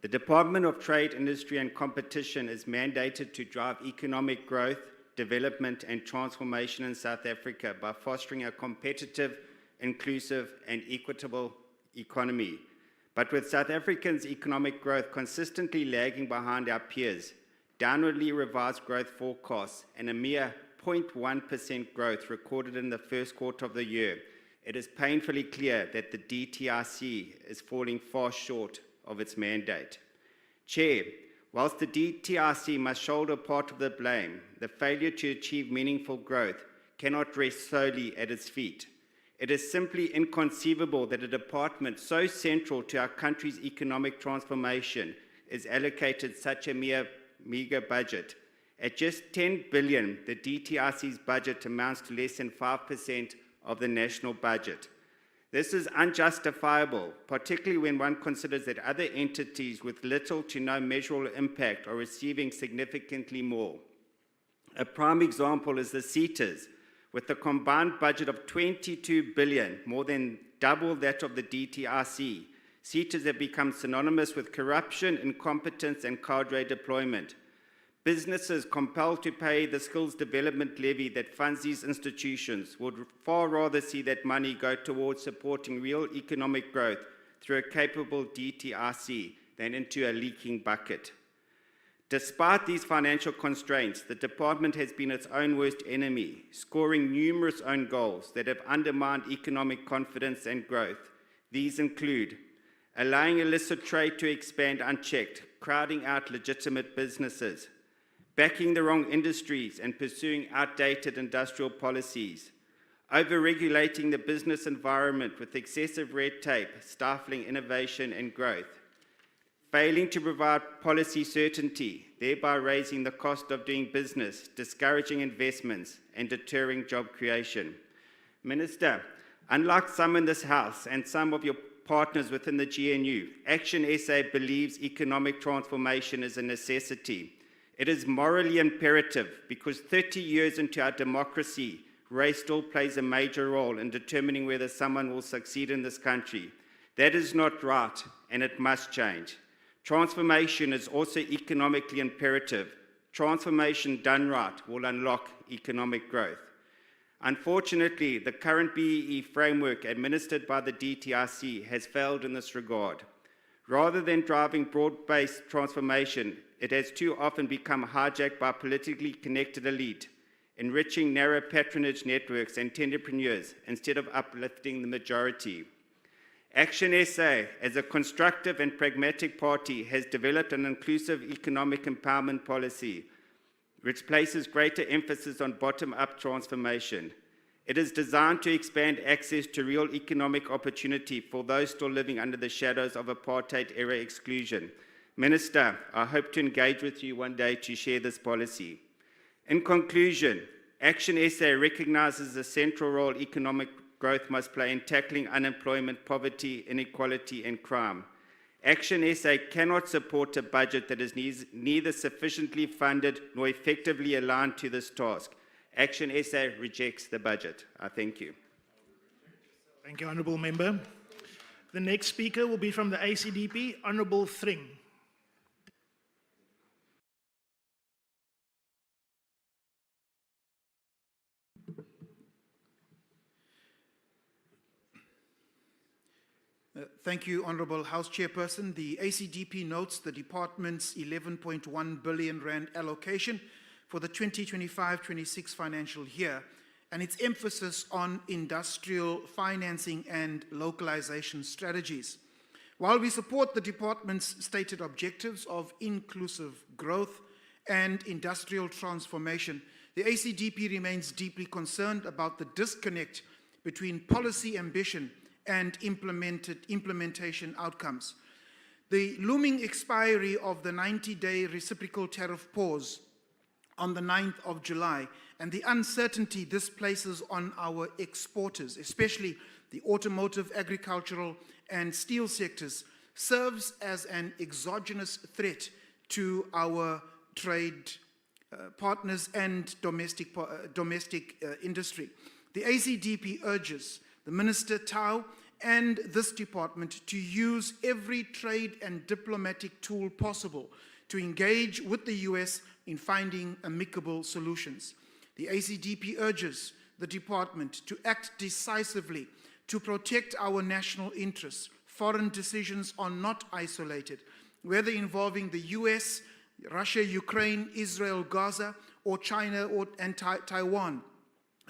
The Department of Trade, Industry and Competition is mandated to drive economic growth, development and transformation in South Africa by fostering a competitive, inclusive and equitable economy. But with South Africans' economic growth consistently lagging behind our peers, downwardly revised growth forecasts and a mere 0.1% growth recorded in the first quarter of the year, it is painfully clear that the DTIC is falling far short of its mandate. Chair, whilst the DTIC must shoulder part of the blame, the failure to achieve meaningful growth cannot rest solely at its feet. It is simply inconceivable that a department so central to our country's economic transformation is allocated such a meager budget. At just 10 billion, the DTRC's budget amounts to less than 5% of the national budget. This is unjustifiable, particularly when one considers that other entities with little to no measurable impact are receiving significantly more. A prime example is the SETAs, with a combined budget of 22 billion, more than double that of the DTRC. SETAs have become synonymous with corruption, incompetence, and cadre deployment. Businesses compelled to pay the skills development levy that funds these institutions would far rather see that money go towards supporting real economic growth through a capable DTRC than into a leaking bucket. Despite these financial constraints, the department has been its own worst enemy, scoring numerous own goals that have undermined economic confidence and growth. These include allowing illicit trade to expand unchecked, crowding out legitimate businesses, backing the wrong industries and pursuing outdated industrial policies, over-regulating the business environment with excessive red tape, stifling innovation and growth, failing to provide policy certainty, thereby raising the cost of doing business, discouraging investments, and deterring job creation. Minister, unlike some in this House and some of your partners within the GNU, ActionSA believes economic transformation is a necessity. It is morally imperative because 30 years into our democracy, race still plays a major role in determining whether someone will succeed in this country. That is not right, and it must change. Transformation is also economically imperative. Transformation done right will unlock economic growth. Unfortunately, the current BEE framework administered by the DTRC has failed in this regard. Rather than driving broad-based transformation, it has too often become hijacked by politically connected elite, enriching narrow patronage networks and tenderpreneurs instead of uplifting the majority. ActionSA, as a constructive and pragmatic party, has developed an inclusive economic empowerment policy, which places greater emphasis on bottom-up transformation. It is designed to expand access to real economic opportunity for those still living under the shadows of apartheid-era exclusion. Minister, I hope to engage with you one day to share this policy. In conclusion, ActionSA recognizes the central role economic growth must play in tackling unemployment, poverty, inequality, and crime. ActionSA cannot support a budget that is neither sufficiently funded nor effectively aligned to this task. ActionSA rejects the budget. I thank you. Thank you, Honourable Member. The next speaker will be from the ACDP, Honourable Thring. Thank you, Honourable House Chairperson. The ACDP notes the Department's 11.1 billion rand allocation for the 2025-26 financial year and its emphasis on industrial financing and localization strategies. While we support the Department's stated objectives of inclusive growth and industrial transformation, the ACDP remains deeply concerned about the disconnect between policy ambition and implementation outcomes. The looming expiry of the 90-day reciprocal tariff pause on the 9th of July and the uncertainty this places on our exporters, especially the automotive, agricultural, and steel sectors, serves as an exogenous threat to our trade partners and domestic industry. The ACDP urges the Minister Tau and this department to use every trade and diplomatic tool possible to engage with the US in finding amicable solutions. The ACDP urges the department to act decisively to protect our national interests. Foreign decisions are not isolated, whether involving the US, Russia, Ukraine, Israel, Gaza, or China and Taiwan.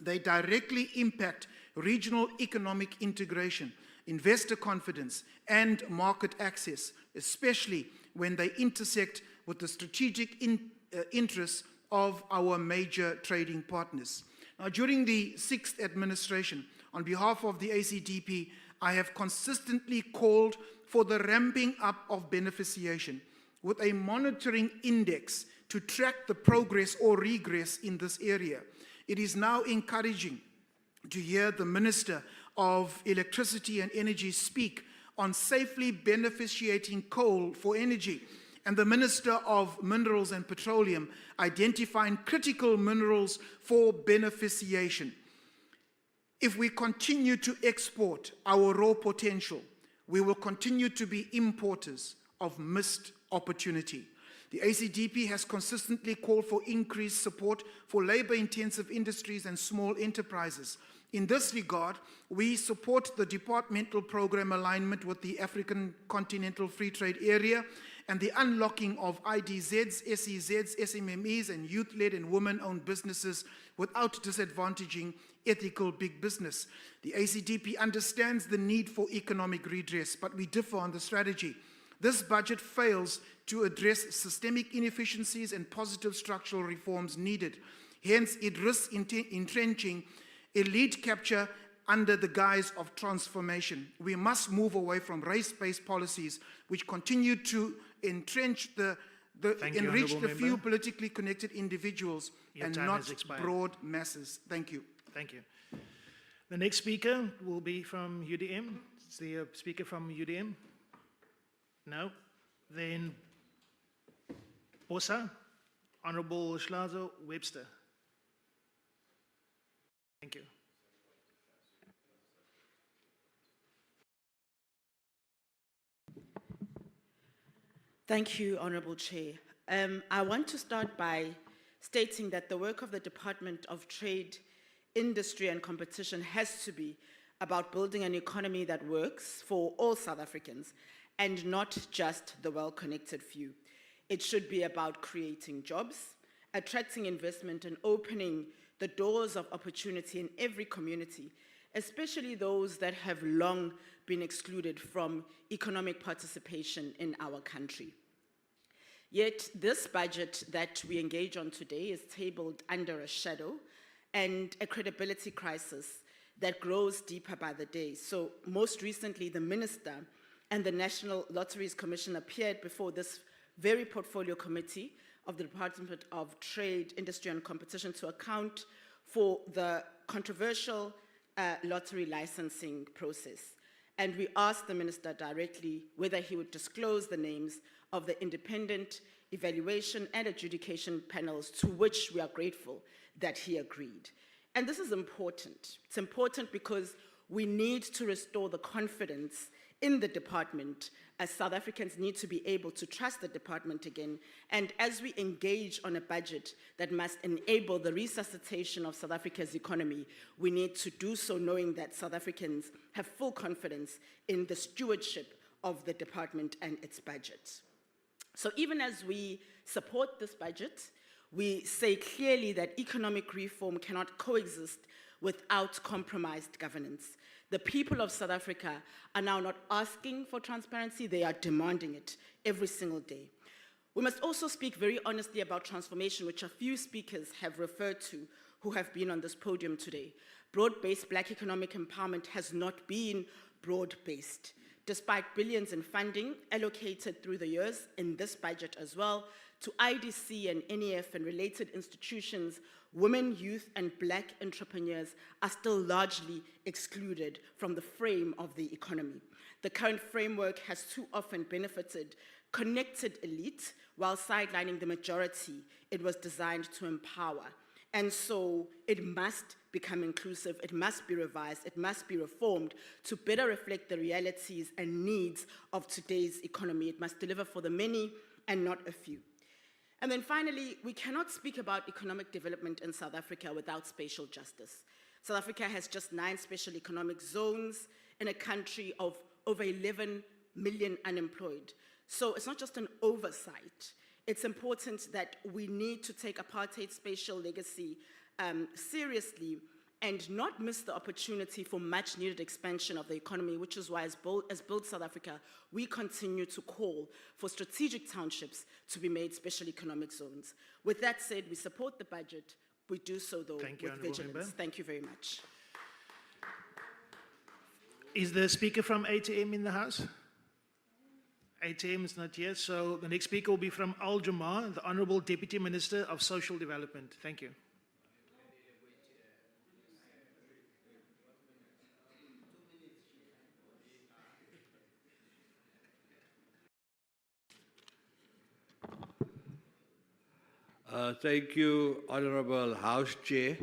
They directly impact regional economic integration, investor confidence, and market access, especially when they intersect with the strategic interests of our major trading partners. Now, during the 6th administration, on behalf of the ACDP, I have consistently called for the ramping up of beneficiation with a monitoring index to track the progress or regress in this area. It is now encouraging to hear the Minister of Electricity and Energy speak on safely beneficiating coal for energy, and the Minister of Minerals and Petroleum identifying critical minerals for beneficiation. If we continue to export our raw potential, we will continue to be importers of missed opportunity. The ACDP has consistently called for increased support for labor-intensive industries and small enterprises. In this regard, we support the departmental program alignment with the African Continental Free Trade Area and the unlocking of IDZs, SEZs, SMMEs, and youth-led and women-owned businesses without disadvantaging ethical big business. The ACDP understands the need for economic redress, but we differ on the strategy. This budget fails to address systemic inefficiencies and positive structural reforms needed. Hence, it risks entrenching elite capture under the guise of transformation. We must move away from race-based policies which continue to entrench enrich the few politically connected individuals and not broad masses. Thank you. Thank you. The next speaker will be from UDM. Is the speaker from UDM? No. Then BOSA, Honorable Schlazo Webster. Thank you. Thank you, Honorable Chair. I want to start by stating that the work of the Department of Trade, Industry and Competition has to be about building an economy that works for all South Africans and not just the well-connected few. It should be about creating jobs, attracting investment, and opening the doors of opportunity in every community, especially those that have long been excluded from economic participation in our country. Yet this budget that we engage on today is tabled under a shadow and a credibility crisis that grows deeper by the day. So most recently, the Minister and the National Lotteries Commission appeared before this very portfolio committee of the Department of Trade, Industry and Competition to account for the controversial lottery licensing process. And we asked the Minister directly whether he would disclose the names of the independent evaluation and adjudication panels, to which we are grateful that he agreed. And this is important. It's important because we need to restore the confidence in the department, as South Africans need to be able to trust the department again. And as we engage on a budget that must enable the resuscitation of South Africa's economy, we need to do so knowing that South Africans have full confidence in the stewardship of the department and its budget. So even as we support this budget, we say clearly that economic reform cannot coexist without compromised governance. The people of South Africa are now not asking for transparency, they are demanding it every single day. We must also speak very honestly about transformation, which a few speakers have referred to who have been on this podium today. Broad-based Black economic empowerment has not been broad-based. Despite billions in funding allocated through the years in this budget as well, to IDC and NEF and related institutions, women, youth, and Black entrepreneurs are still largely excluded from the frame of the economy. The current framework has too often benefited connected elite while sidelining the majority it was designed to empower. And so it must become inclusive, it must be revised, it must be reformed to better reflect the realities and needs of today's economy. It must deliver for the many and not a few. And then finally, we cannot speak about economic development in South Africa without spatial justice. South Africa has just 9 special economic zones in a country of over 11 million unemployed. So it's not just an oversight. It's important that we need to take apartheid spatial legacy seriously and not miss the opportunity for much needed expansion of the economy, which is why as Build South Africa, we continue to call for strategic townships to be made special economic zones. With that said, we support the budget, We do so, though, Thank you, with Honourable vigilance. Member. Thank you very much. Is the speaker from ATM in the House? ATM is not here, so the next speaker will be from Jama-ah, the Honourable Deputy Minister of Social Development. Thank you. Thank you, Honourable House Chair.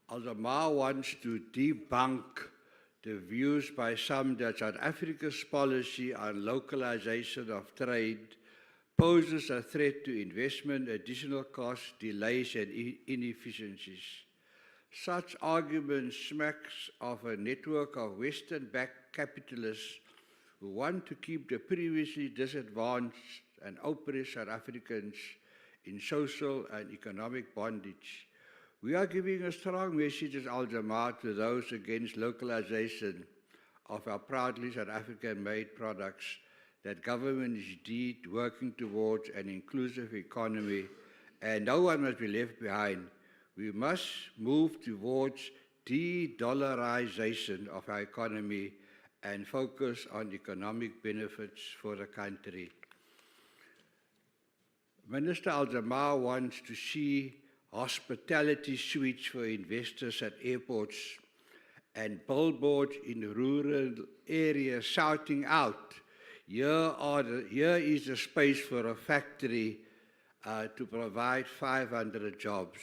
Jama-ah wants to debunk the views by some that South Africa's policy on localization of trade poses a threat to investment, additional costs, delays and inefficiencies. Such argument smacks of a network of Western-backed capitalists who want to keep the previously disadvantaged and oppressed South Africans in social and economic bondage. We are giving a strong message as Jama-ah to those against localization of our proudly South African-made products that government is indeed working towards an inclusive economy and no one must be left behind. We must move towards de-dollarization of our economy and focus on economic benefits for the country. Minister Jama-ah wants to see hospitality suites for investors at airports and billboards in rural areas shouting out, here is a space for a factory to provide 500 jobs.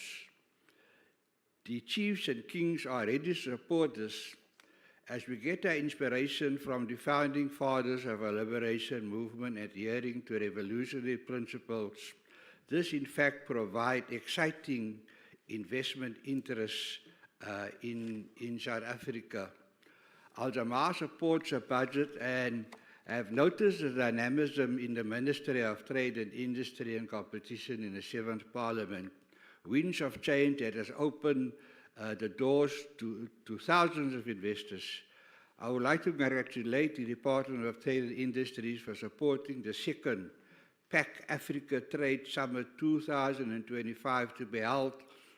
The chiefs and kings are ready to support this as we get our inspiration from the founding fathers of our liberation movement adhering to revolutionary principles. This, in fact, provides exciting investment interests in South Africa. Jama-ah supports a budget and have noticed the dynamism in the Ministry of Trade and Industry and Competition in the 7th Parliament. Winds of change that has opened the doors to thousands of investors. I would like to congratulate the Department of Trade and Industries for supporting the second PAC Africa Trade Summit 2025 to be held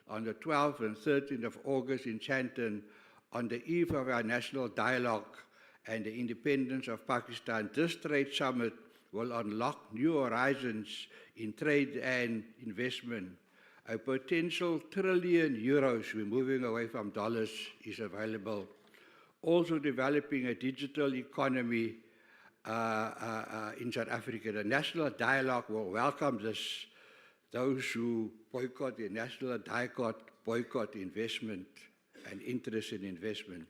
on the 12th and 13th of August in Sandton on the eve of our national dialogue and the independence of Pakistan. This trade summit will unlock new horizons in trade and investment. A potential £1 trillion, we're moving away from dollars, is available. Also developing a digital economy in South Africa. The national dialogue will welcome this. Those who boycott the national dialogue boycott investment and interest in investment.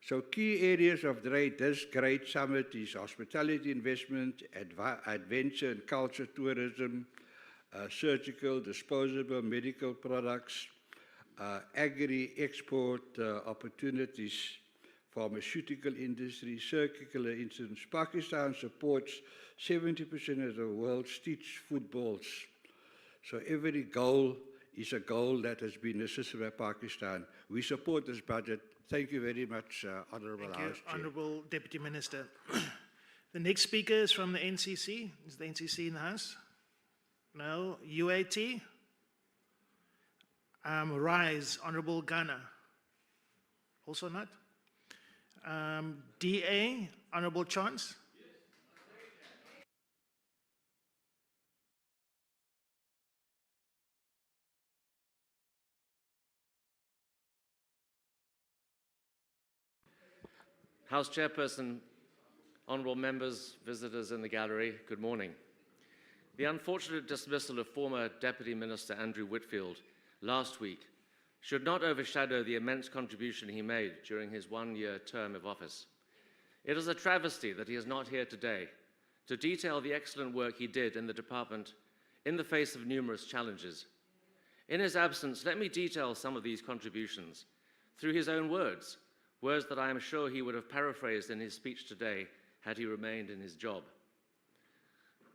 So key areas of trade, this great summit is hospitality investment, adventure and culture tourism, surgical, disposable, medical products, agri-export opportunities, pharmaceutical industry, circular incidents. Pakistan supports 70% of the world's street footballs. So every goal is a goal that has been assisted by Pakistan. We support this budget. Thank you very much, Honourable House Chair. Honourable Deputy Minister. The next speaker is from the NCC. Is the NCC in the House? No. UAT? Rise, Honourable Ghana. Also not? DA, Honourable Chance? House Chairperson, honourable members, visitors in the gallery, good morning. The unfortunate dismissal of former Deputy Minister Andrew Whitfield last week should not overshadow the immense contribution he made during his one-year term of office. It is a travesty that he is not here today to detail the excellent work he did in the department in the face of numerous challenges. In his absence, let me detail some of these contributions through his own words, words that I am sure he would have paraphrased in his speech today had he remained in his job.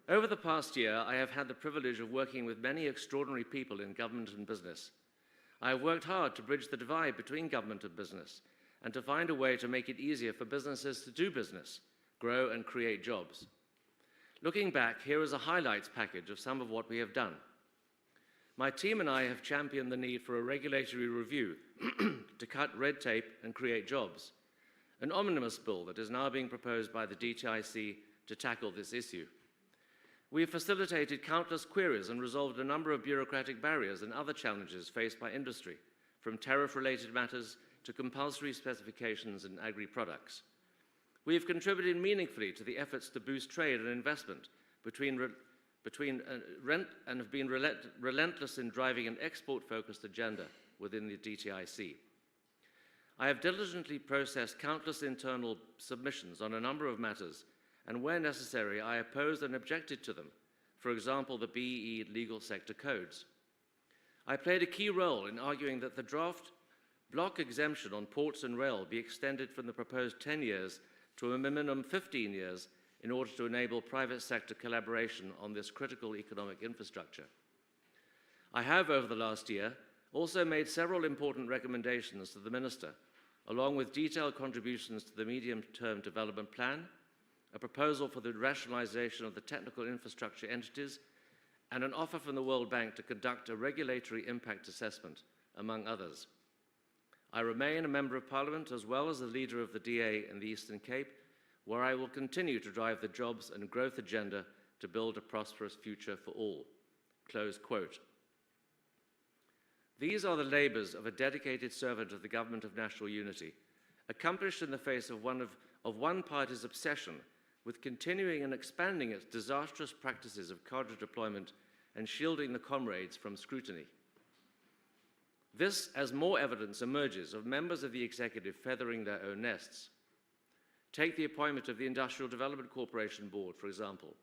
Over the past year, I have had the privilege of working with many extraordinary people in government and business. I have worked hard to bridge the divide between government and business and to find a way to make it easier for businesses to do business, grow and create jobs. Looking back, here is a highlights package of some of what we have done. My team and I have championed the need for a regulatory review to cut red tape and create jobs, an omnibus bill that is now being proposed by the DTIC to tackle this issue. We have facilitated countless queries and resolved a number of bureaucratic barriers and other challenges faced by industry, from tariff-related matters to compulsory specifications in agri-products. We have contributed meaningfully to the efforts to boost trade and investment and have been relentless in driving an export-focused agenda within the DTIC. I have diligently processed countless internal submissions on a number of matters, and where necessary, I opposed and objected to them, for example, the BEE legal sector codes. I played a key role in arguing that the draft block exemption on ports and rail be extended from the proposed 10 years to a minimum 15 years in order to enable private sector collaboration on this critical economic infrastructure. I have, over the last year, also made several important recommendations to the Minister, along with detailed contributions to the medium-term development plan, a proposal for the rationalization of the technical infrastructure entities, and an offer from the World Bank to conduct a regulatory impact assessment, among others. I remain a Member of Parliament as well as the leader of the DA in the Eastern Cape, where I will continue to drive the jobs and growth agenda to build a prosperous future for all." Close quote. These are the labours of a dedicated servant of the Government of National Unity, accomplished in the face of one party's obsession with continuing and expanding its disastrous practices of cadre deployment and shielding the comrades from scrutiny. This as more evidence emerges of members of the executive feathering their own nests. Take the appointment of the Industrial Development Corporation Board, for example,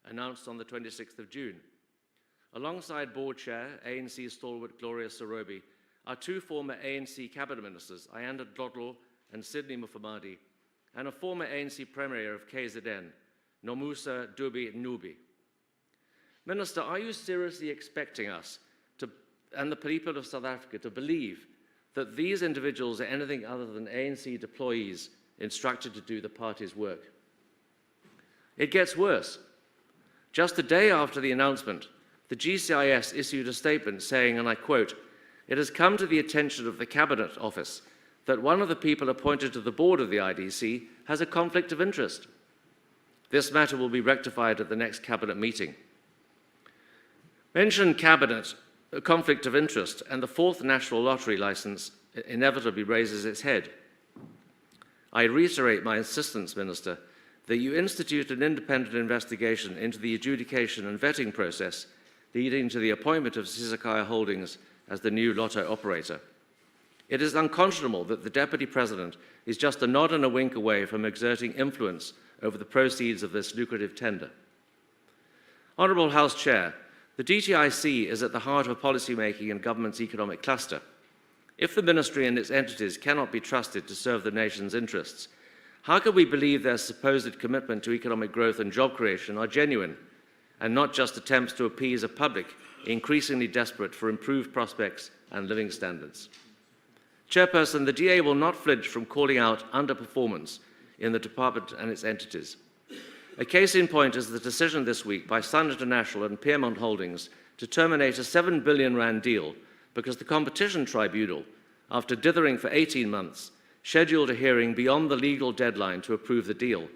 announced on the 26th of June. Alongside board chair, ANC stalwart Gloria Sorobi, are two former ANC cabinet ministers, Ayanda Dlodlo and Sidney Mufamadi, and a former ANC premier of KZN, Nomusa Dubi Nubi. Minister, are you seriously expecting us and the people of South Africa to believe that these individuals are anything other than ANC deployees instructed to do the party's work? It gets worse. Just a day after the announcement, the GCIS issued a statement saying, and I quote, "It has come to the attention of the Cabinet Office that one of the people appointed to the board of the IDC has a conflict of interest. This matter will be rectified at the next Cabinet meeting." Mention Cabinet, a conflict of interest, and the fourth national lottery license inevitably raises its head. I reiterate my insistence, Minister, that you institute an independent investigation into the adjudication and vetting process leading to the appointment of Sisakhaya Holdings as the new lotto operator. It is unconscionable that the Deputy President is just a nod and a wink away from exerting influence over the proceeds of this lucrative tender. Honourable House Chair, the DTIC is at the heart of policymaking and government's economic cluster. If the ministry and its entities cannot be trusted to serve the nation's interests, how can we believe their supposed commitment to economic growth and job creation are genuine, and not just attempts to appease a public increasingly desperate for improved prospects and living standards? Chairperson, the DA will not flinch from calling out underperformance in the department and its entities. A case in point is the decision this week by Sun International and Piermont Holdings to terminate a R7 billion deal because the Competition Tribunal, after dithering for 18 months, scheduled a hearing beyond the legal deadline to approve the deal.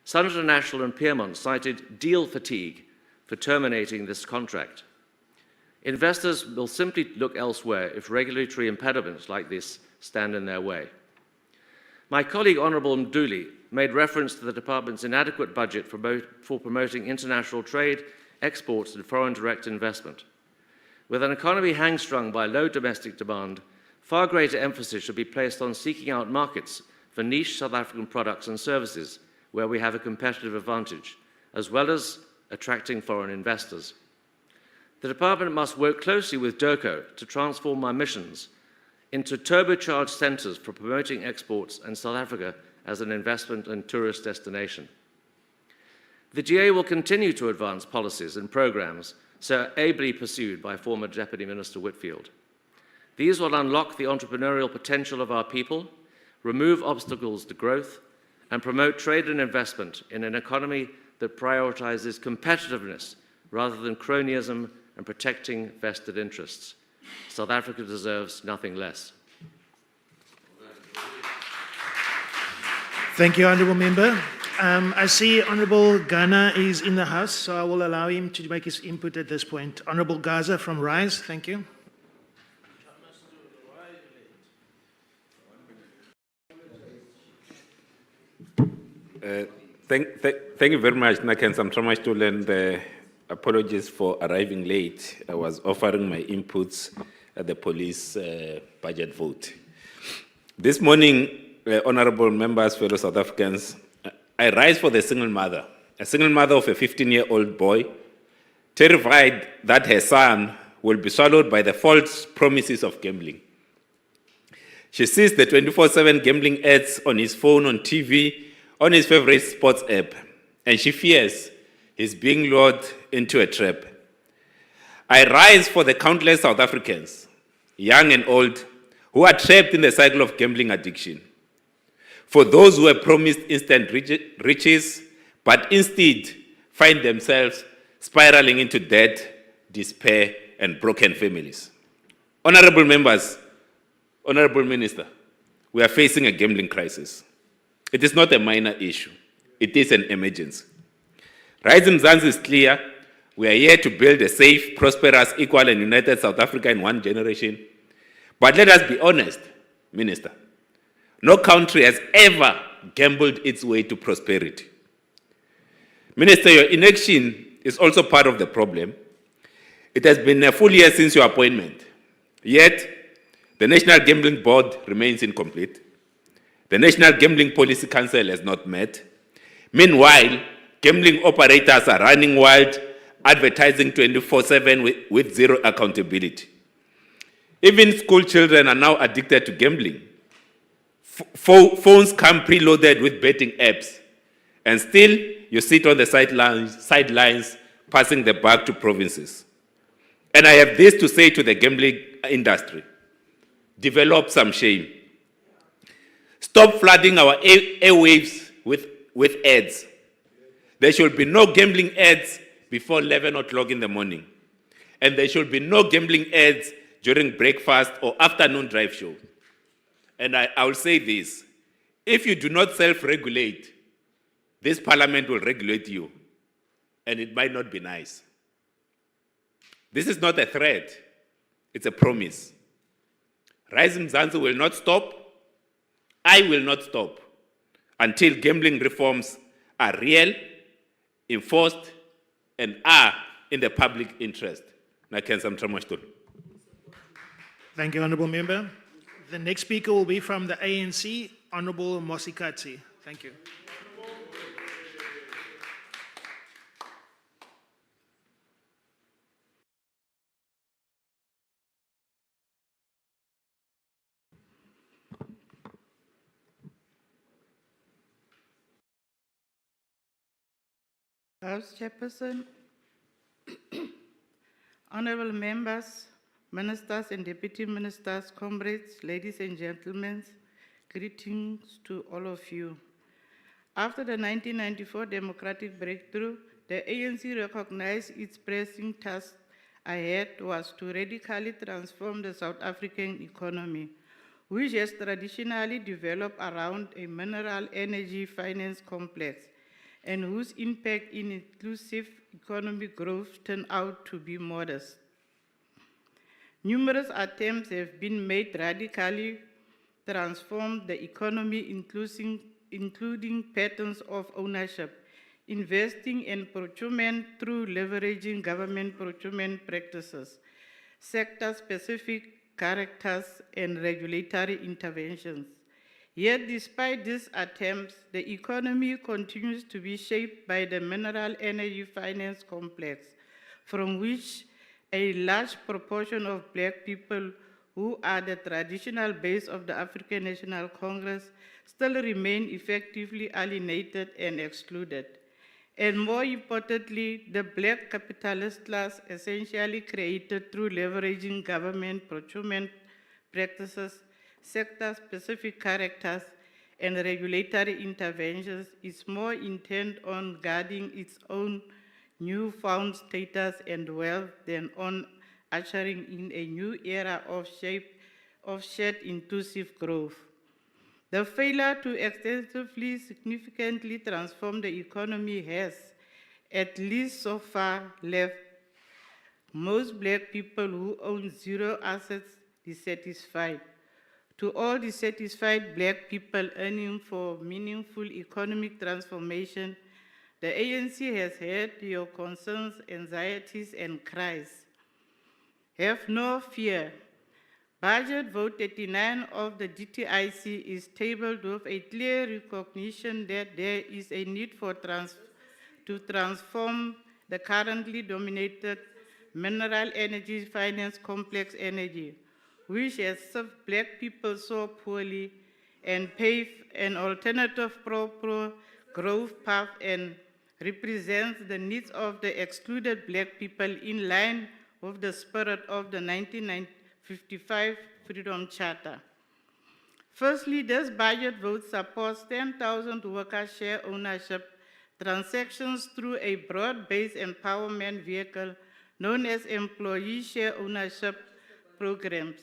Sun International and Piermont cited deal fatigue for terminating this contract. Investors will simply look elsewhere if regulatory impediments like this stand in their way. My colleague, Honourable Mduli, made reference to the department's inadequate budget for promoting international trade, exports and foreign direct investment. With an economy hamstrung by low domestic demand, far greater emphasis should be placed on seeking out markets for niche South African products and services where we have a competitive advantage, as well as attracting foreign investors. The department must work closely with DIRCO to transform our missions into turbocharged centres for promoting exports and South Africa as an investment and tourist destination. The DA will continue to advance policies and programmes so ably pursued by former Deputy Minister Whitfield. These will unlock the entrepreneurial potential of our people, remove obstacles to growth, and promote trade and investment in an economy that prioritises competitiveness rather than cronyism and protecting vested interests. South Africa deserves nothing less. Thank you, Honourable Member. I see Honourable Ghana is in the House, so I will allow him to make his input at this point. Honourable Gaza from Rise, thank you. Thank you very much, Nakensam Tramastul, and apologies for arriving late. I was offering my inputs at the police budget vote. This morning, honorable members, fellow South Africans, I rise for the single mother of a 15-year-old boy, terrified that her son will be swallowed by the false promises of gambling. She sees the 24/7 gambling ads on his phone, on TV, on his favorite sports app, and she fears he's being lured into a trap. I rise for the countless South Africans, young and old, who are trapped in the cycle of gambling addiction. For those who are promised instant riches, but instead find themselves spiraling into debt, despair, and broken families. Honorable members, Honorable Minister, we are facing a gambling crisis. It is not a minor issue. It is an emergency. Rise Mzansi is clear. We are here to build a safe, prosperous, equal, and united South Africa in one generation. But let us be honest, Minister. No country has ever gambled its way to prosperity. Minister, your inaction is also part of the problem. It has been a full year since your appointment. Yet, the National Gambling Board remains incomplete. The National Gambling Policy Council has not met. Meanwhile, gambling operators are running wild, advertising 24/7 with zero accountability. Even school children are now addicted to gambling. Phones come preloaded with betting apps, and still you sit on the sidelines, passing the buck to provinces. And I have this to say to the gambling industry: develop some shame. Stop flooding our airwaves with ads. There should be no gambling ads before 11 o'clock in the morning. And there should be no gambling ads during breakfast or afternoon drive show. And I will say this: if you do not self-regulate, this parliament will regulate you, and it might not be nice. This is not a threat, it's a promise. Rise Mzansi will not stop. I will not stop until gambling reforms are real, enforced, and are in the public interest. Thank you, Honourable Member. The next speaker will be from the ANC, Honourable Mosikatsi. Thank you. House Chairperson, honourable members, ministers and deputy ministers, comrades, ladies and gentlemen, greetings to all of you. After the 1994 democratic breakthrough, the ANC recognized its pressing task ahead was to radically transform the South African economy, which has traditionally developed around a mineral energy finance complex, and whose impact in inclusive economic growth turned out to be modest. Numerous attempts have been made to radically transform the economy, including patterns of ownership, investing and procurement through leveraging government procurement practices, sector-specific characters, and regulatory interventions. Yet, despite these attempts, the economy continues to be shaped by the mineral energy finance complex, from which a large proportion of Black people, who are the traditional base of the African National Congress, still remain effectively alienated and excluded. And more importantly, the Black capitalist class, essentially created through leveraging government procurement practices, sector-specific characters, and regulatory interventions, is more intent on guarding its own newfound status and wealth, then on ushering in a new era of shared inclusive growth. The failure to extensively, significantly transform the economy has, at least so far, left most Black people who own zero assets dissatisfied. To all dissatisfied Black people earning for meaningful economic transformation, the ANC has heard your concerns, anxieties, and cries. Have no fear. Budget Vote 39 of the DTIC is tabled with a clear recognition that there is a need for to transform the currently dominated mineral energy finance complex energy, which has served Black people so poorly, and pave an alternative pro-growth path and represents the needs of the excluded Black people in line with the spirit of the 1955 Freedom Charter. Firstly, this budget vote supports 10,000 worker share ownership transactions through a broad-based empowerment vehicle known as employee share ownership programs.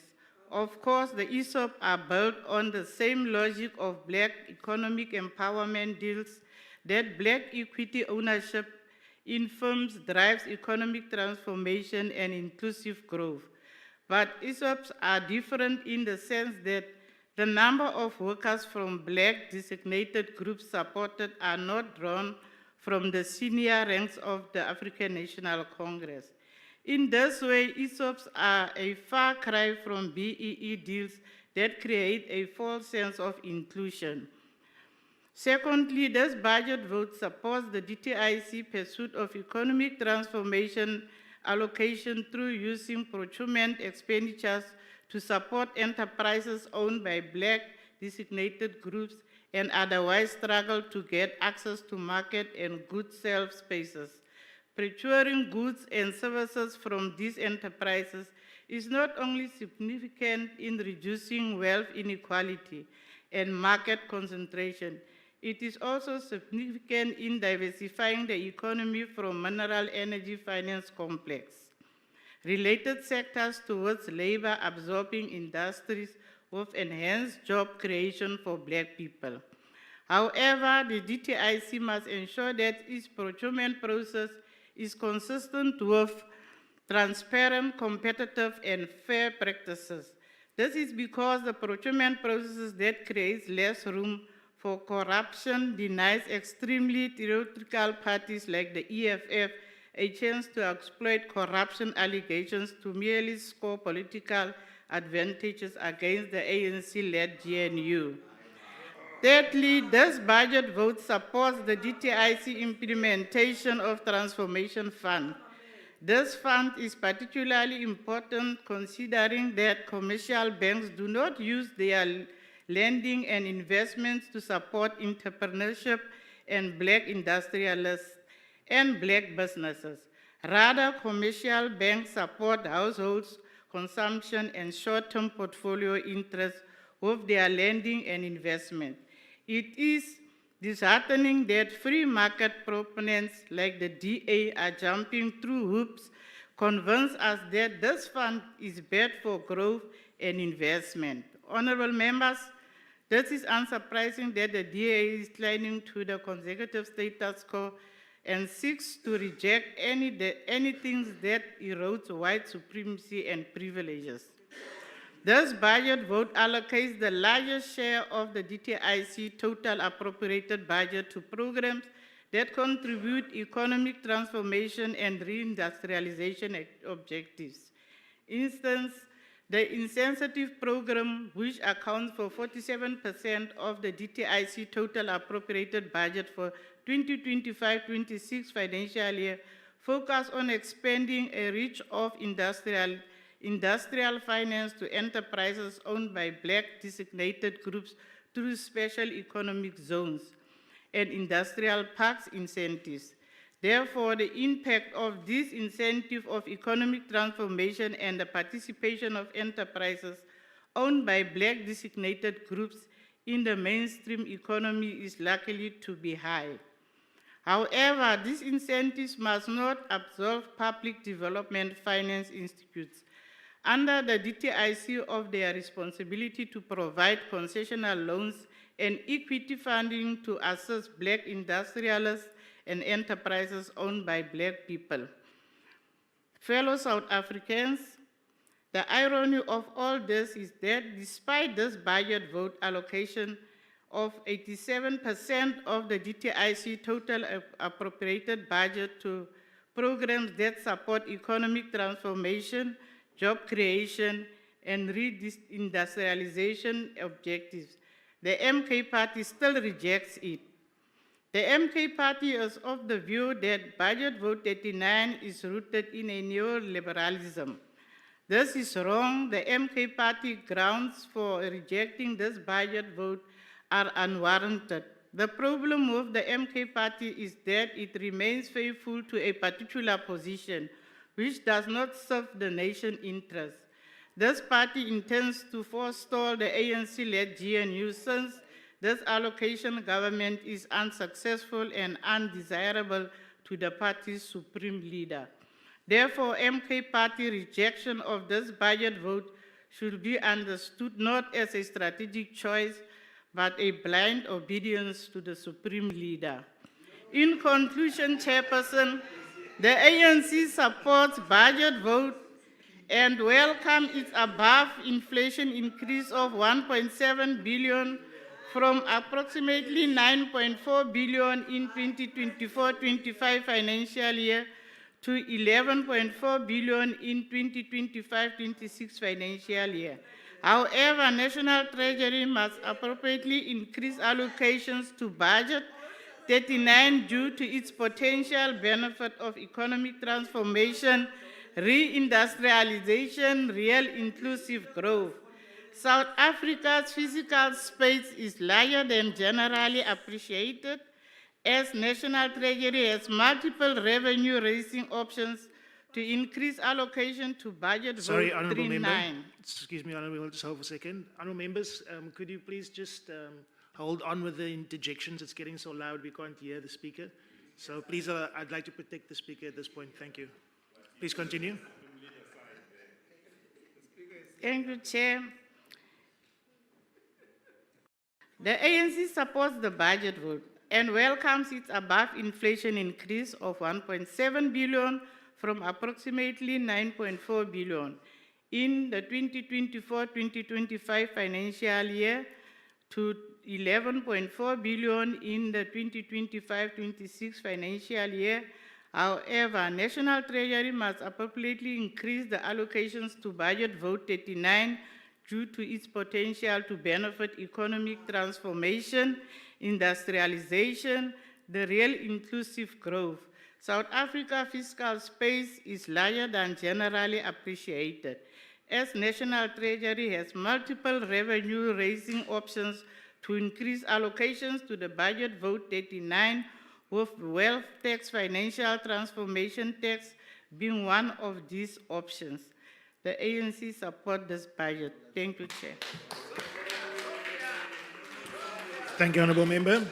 Of course, the ESOP are built on the same logic of Black economic empowerment deals that Black equity ownership in firms drives economic transformation and inclusive growth. But ESOPs are different in the sense that the number of workers from Black designated groups supported are not drawn from the senior ranks of the African National Congress. In this way, ESOPs are a far cry from BEE deals that create a false sense of inclusion. Secondly, this budget vote supports the DTIC pursuit of economic transformation allocation through using procurement expenditures to support enterprises owned by Black designated groups and otherwise struggle to get access to market and good sales spaces. Procuring goods and services from these enterprises is not only significant in reducing wealth inequality and market concentration, it is also significant in diversifying the economy from mineral energy finance complex. Related sectors towards labor-absorbing industries with enhanced job creation for Black people. However, the DTIC must ensure that its procurement process is consistent with transparent, competitive, and fair practices. This is because the procurement processes that creates less room for corruption denies extremely theoretical parties like the EFF a chance to exploit corruption allegations to merely score political advantages against the ANC-led GNU. Thirdly, this budget vote supports the DTIC implementation of Transformation Fund. This fund is particularly important considering that commercial banks do not use their lending and investments to support entrepreneurship and Black industrialists and Black businesses. Rather, commercial banks support households, consumption, and short-term portfolio interests with their lending and investment. It is disheartening that free market proponents like the DA are jumping through hoops, convince us that this fund is bad for growth and investment. Honorable members, this is unsurprising that the DA is clinging to the consecutive status quo and seeks to reject anything that erodes white supremacy and privileges. This budget vote allocates the largest share of the DTIC total appropriated budget to programs that contribute economic transformation and reindustrialization objectives. Instance, the insensitive program, which accounts for 47% of the DTIC total appropriated budget for 2025-26 financial year, focus on expanding a reach of industrial finance to enterprises owned by Black designated groups through special economic zones and industrial parks incentives. Therefore, the impact of this incentive of economic transformation and the participation of enterprises owned by Black designated groups in the mainstream economy is likely to be high. However, these incentives must not absolve public development finance institutes under the DTIC of their responsibility to provide concessional loans and equity funding to assist Black industrialists and enterprises owned by Black people. Fellow South Africans, the irony of all this is that despite this budget vote allocation of 87% of the DTIC total appropriated budget to programs that support economic transformation, job creation, and reindustrialization objectives, the MK Party still rejects it. The MK Party is of the view that budget vote 39 is rooted in a neoliberalism. This is wrong. The MK Party grounds for rejecting this budget vote are unwarranted. The problem with the MK Party is that it remains faithful to a particular position, which does not serve the nation's interests. This party intends to forestall the ANC-led GNU since this allocation government is unsuccessful and undesirable to the party's supreme leader. Therefore, MK Party rejection of this budget vote should be understood not as a strategic choice, but a blind obedience to the supreme leader. In conclusion, Chairperson, the ANC supports budget vote and welcomes its above inflation increase of 1.7 billion from approximately 9.4 billion in 2024-25 financial year to 11.4 billion in 2025-26 financial year. However, National Treasury must appropriately increase allocations to budget 39 due to its potential benefit of economic transformation, reindustrialization, real inclusive growth. South Africa's physical space is larger than generally appreciated, as National Treasury has multiple revenue-raising options to increase allocation to budget Sorry, vote Honourable 39. Member. Excuse me, Honourable Member, just hold for a second. Honourable Members, could you please just hold on with the interjections? It's getting so loud we can't hear the speaker. So please, I'd like to protect the speaker at this point. Thank you. Please continue. Thank you, Chair. The ANC supports the budget vote and welcomes its above inflation increase of 1.7 billion from approximately 9.4 billion in the 2024-2025 financial year to 11.4 billion in the 2025-26 financial year. However, National Treasury must appropriately increase the allocations to budget vote 39 due to its potential to benefit economic transformation, industrialization, the real inclusive growth. South Africa's fiscal space is larger than generally appreciated, as National Treasury has multiple revenue-raising options to increase allocations to the budget vote 39, with wealth tax, financial transformation tax being one of these options. The ANC supports this budget. Thank you, Chair. Thank you, Honourable Member.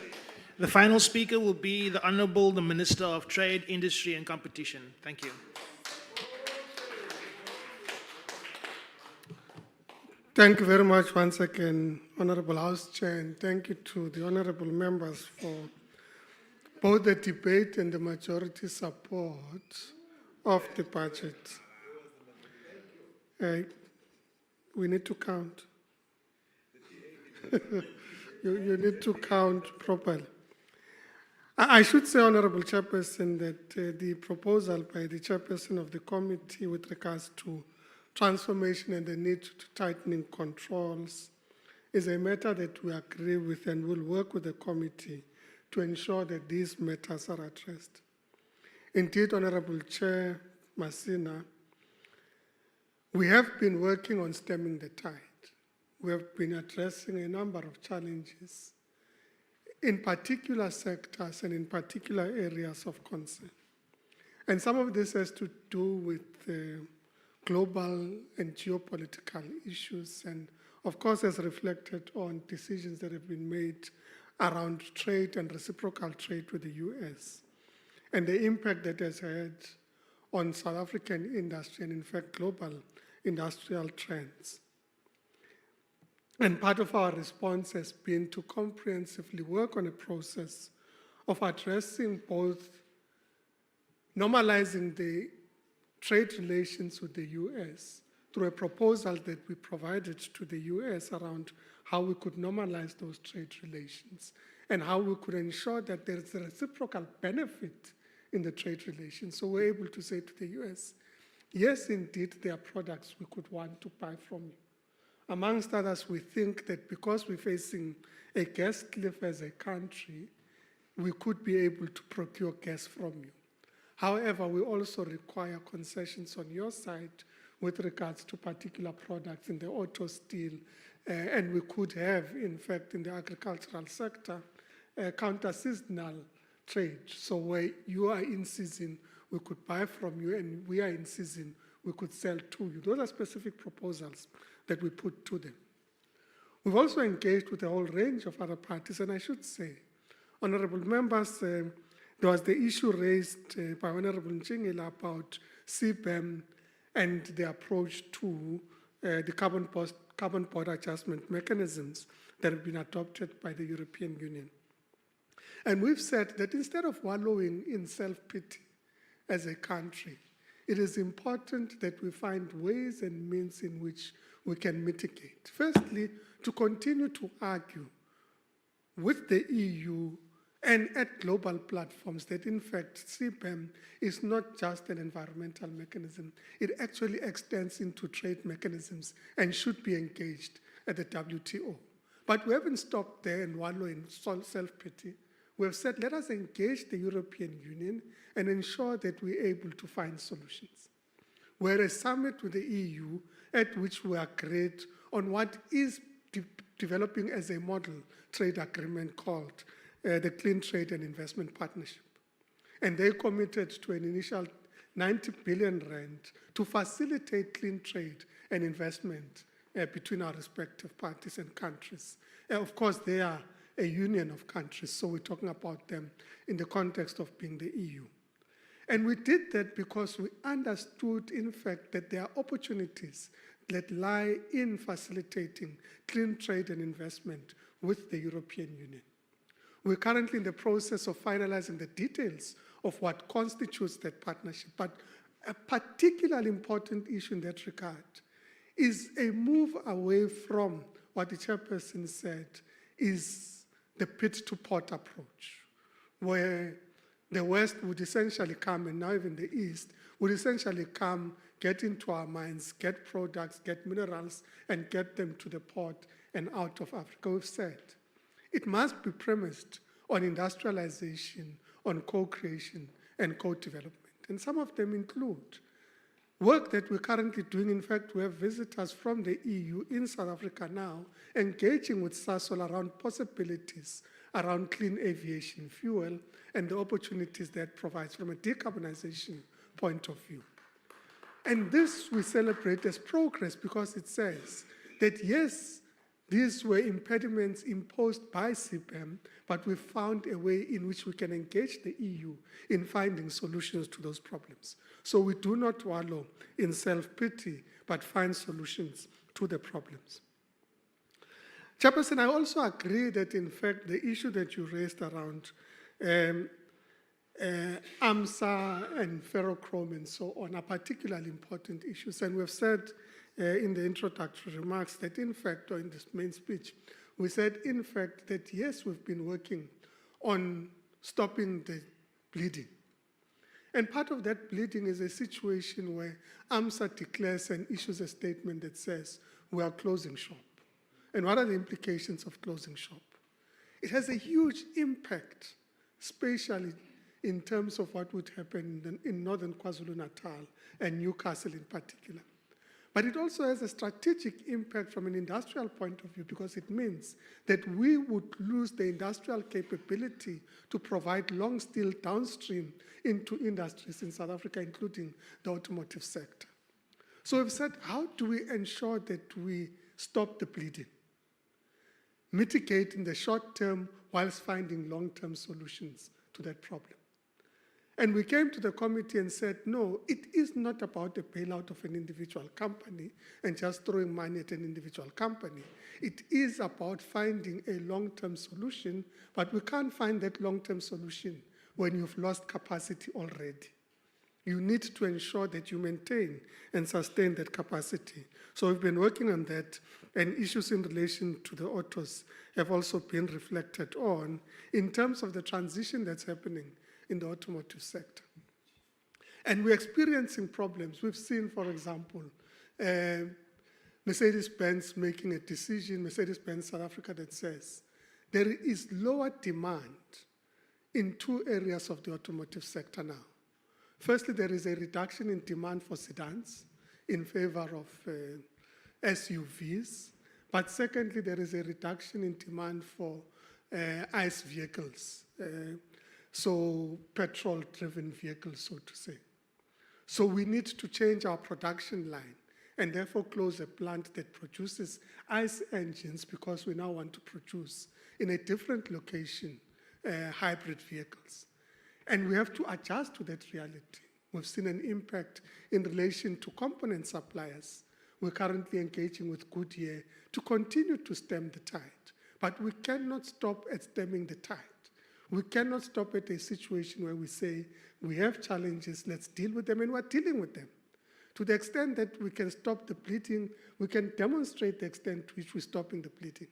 The final speaker will be the Honourable the Minister of Trade, Industry and Competition. Thank you. Thank you very much once again, Honourable House Chair, and thank you to the honourable members for both the debate and the majority support of the budget. We need to count. you need to count properly. I should say, Honourable Chairperson, that the proposal by the Chairperson of the committee with regards to transformation and the need to tightening controls is a matter that we agree with and will work with the committee to ensure that these matters are addressed. Indeed, Honourable Chair Masina, we have been working on stemming the tide. We have been addressing a number of challenges in particular sectors and in particular areas of concern. And some of this has to do with global and geopolitical issues, and of course has reflected on decisions that have been made around trade and reciprocal trade with the US. and the impact that has had on South African industry and, in fact, global industrial trends. And part of our response has been to comprehensively work on a process of addressing both normalizing the trade relations with the US through a proposal that we provided to the US around how we could normalize those trade relations and how we could ensure that there is a reciprocal benefit in the trade relations. So we're able to say to the US, yes, indeed, there are products we could want to buy from you. Amongst others, we think that because we're facing a gas cliff as a country, we could be able to procure gas from you. However, we also require concessions on your side with regards to particular products in the auto steel, and we could have, in fact, in the agricultural sector, counter-seasonal trade. So where you are in season, we could buy from you, and we are in season, we could sell to you. Those are specific proposals that we put to them. We've also engaged with a whole range of other parties, and I should say, honorable members, there was the issue raised by Honorable Njingila about CBAM and the approach to the carbon border adjustment mechanisms that have been adopted by the European Union. And we've said that instead of wallowing in self-pity as a country, it is important that we find ways and means in which we can mitigate. Firstly, to continue to argue with the EU and at global platforms that, in fact, CBAM is not just an environmental mechanism. It actually extends into trade mechanisms and should be engaged at the WTO. But we haven't stopped there and wallow in self-pity. We have said, let us engage the European Union and ensure that we're able to find solutions. We're a summit with the EU at which we agreed on what is developing as a model trade agreement called the Clean Trade and Investment Partnership. And they committed to an initial 90 billion rand to facilitate clean trade and investment between our respective parties and countries. Of course, they are a union of countries, so we're talking about them in the context of being the EU. And we did that because we understood, in fact, that there are opportunities that lie in facilitating clean trade and investment with the European Union. We're currently in the process of finalizing the details of what constitutes that partnership, but a particularly important issue in that regard is a move away from what the chairperson said is the pit-to-pot approach, where the West would essentially come, and now even the East, would essentially come, get into our mines, get products, get minerals, and get them to the port and out of Africa. We've said it must be premised on industrialization, on co-creation, and co-development. And some of them include work that we're currently doing. In fact, we have visitors from the EU in South Africa now engaging with Sasol around possibilities around clean aviation fuel and the opportunities that provides from a decarbonization point of view. And this we celebrate as progress because it says that yes, these were impediments imposed by CBAM, but we found a way in which we can engage the EU in finding solutions to those problems. So we do not wallow in self-pity, but find solutions to the problems. Chairperson, I also agree that, in fact, the issue that you raised around ActionSA and ferrochrome and so on are particularly important issues. And we've said in the introductory remarks that, in fact, or in this main speech, we said, in fact, that yes, we've been working on stopping the bleeding. And part of that bleeding is a situation where ActionSA declares and issues a statement that says, we are closing shop. And what are the implications of closing shop? It has a huge impact, especially in terms of what would happen in northern KwaZulu-Natal and Newcastle in particular. But it also has a strategic impact from an industrial point of view because it means that we would lose the industrial capability to provide long steel downstream into industries in South Africa, including the automotive sector. So we've said, how do we ensure that we stop the bleeding? Mitigate in the short term whilst finding long-term solutions to that problem. And we came to the committee and said, no, it is not about the bailout of an individual company and just throwing money at an individual company. It is about finding a long-term solution, but we can't find that long-term solution when you've lost capacity already. You need to ensure that you maintain and sustain that capacity. So we've been working on that, and issues in relation to the autos have also been reflected on in terms of the transition that's happening in the automotive sector. And we're experiencing problems. We've seen, for example, Mercedes-Benz making a decision, Mercedes-Benz South Africa, that says there is lower demand in 2 areas of the automotive sector now. Firstly, there is a reduction in demand for sedans in favor of SUVs. But secondly, there is a reduction in demand for ICE vehicles, so petrol-driven vehicles, so to say. So we need to change our production line and therefore close a plant that produces ICE engines, because we now want to produce in a different location hybrid vehicles. And we have to adjust to that reality. We've seen an impact in relation to component suppliers. We're currently engaging with Goodyear to continue to stem the tide. But we cannot stop at stemming the tide. We cannot stop at a situation where we say, we have challenges, let's deal with them, and we're dealing with them. To the extent that we can stop the bleeding, we can demonstrate the extent to which we're stopping the bleeding.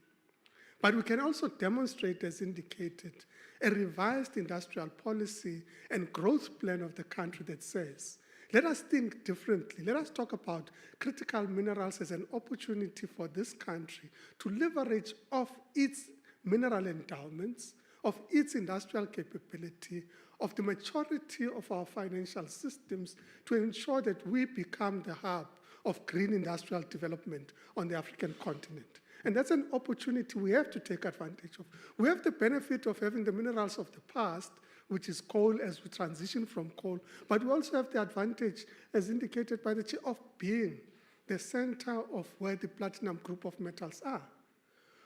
But we can also demonstrate, as indicated, a revised industrial policy and growth plan of the country that says, let us think differently. Let us talk about critical minerals as an opportunity for this country to leverage off its mineral endowments, of its industrial capability, of the maturity of our financial systems, to ensure that we become the hub of green industrial development on the African continent. And that's an opportunity we have to take advantage of. We have the benefit of having the minerals of the past, which is coal, as we transition from coal, but we also have the advantage, as indicated by the chair, of being the center of where the platinum group of metals are.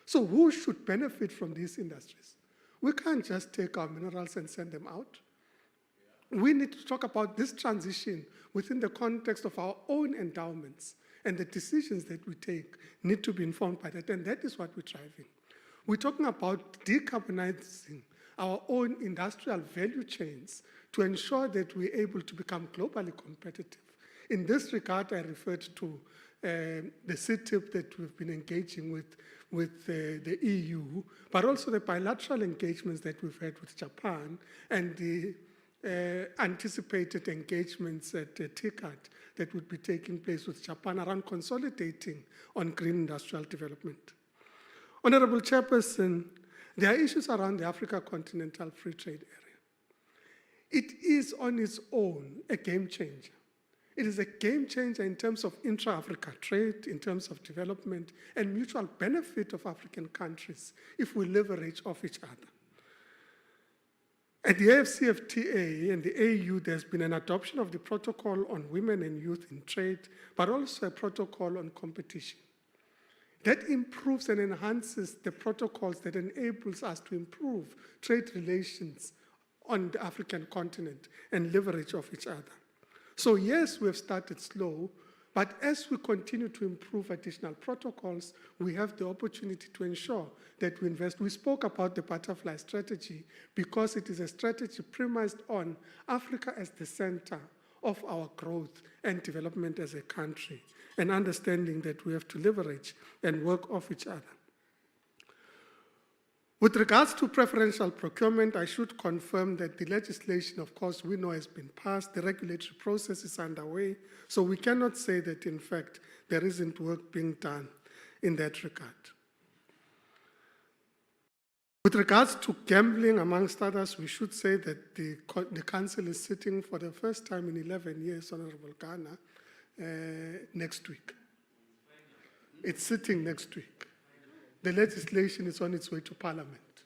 So who should benefit from these industries? We can't just take our minerals and send them out. We need to talk about this transition within the context of our own endowments, and the decisions that we take need to be informed by that, and that is what we're driving. We're talking about decarbonizing our own industrial value chains to ensure that we're able to become globally competitive. In this regard, I referred to the CTIP that we've been engaging with the EU, but also the bilateral engagements that we've had with Japan, and the anticipated engagements at TICAD that would be taking place with Japan around consolidating on green industrial development. Honorable Chairperson, there are issues around the Africa Continental Free Trade Area. It is on its own a game changer. It is a game changer in terms of intra-Africa trade, in terms of development and mutual benefit of African countries if we leverage off each other. At the AfCFTA and the AU, there's been an adoption of the protocol on women and youth in trade, but also a protocol on competition. That improves and enhances the protocols that enables us to improve trade relations on the African continent and leverage off each other. So yes, we have started slow, but as we continue to improve additional protocols, we have the opportunity to ensure that we invest. We spoke about the butterfly strategy because it is a strategy premised on Africa as the center of our growth and development as a country, and understanding that we have to leverage and work off each other. With regards to preferential procurement, I should confirm that the legislation, of course, we know has been passed. The regulatory process is underway, so we cannot say that, in fact, there isn't work being done in that regard. With regards to gambling, amongst others, we should say that the Council is sitting for the first time in 11 years, Honorable Ghana, next week. It's sitting next week. The legislation is on its way to Parliament.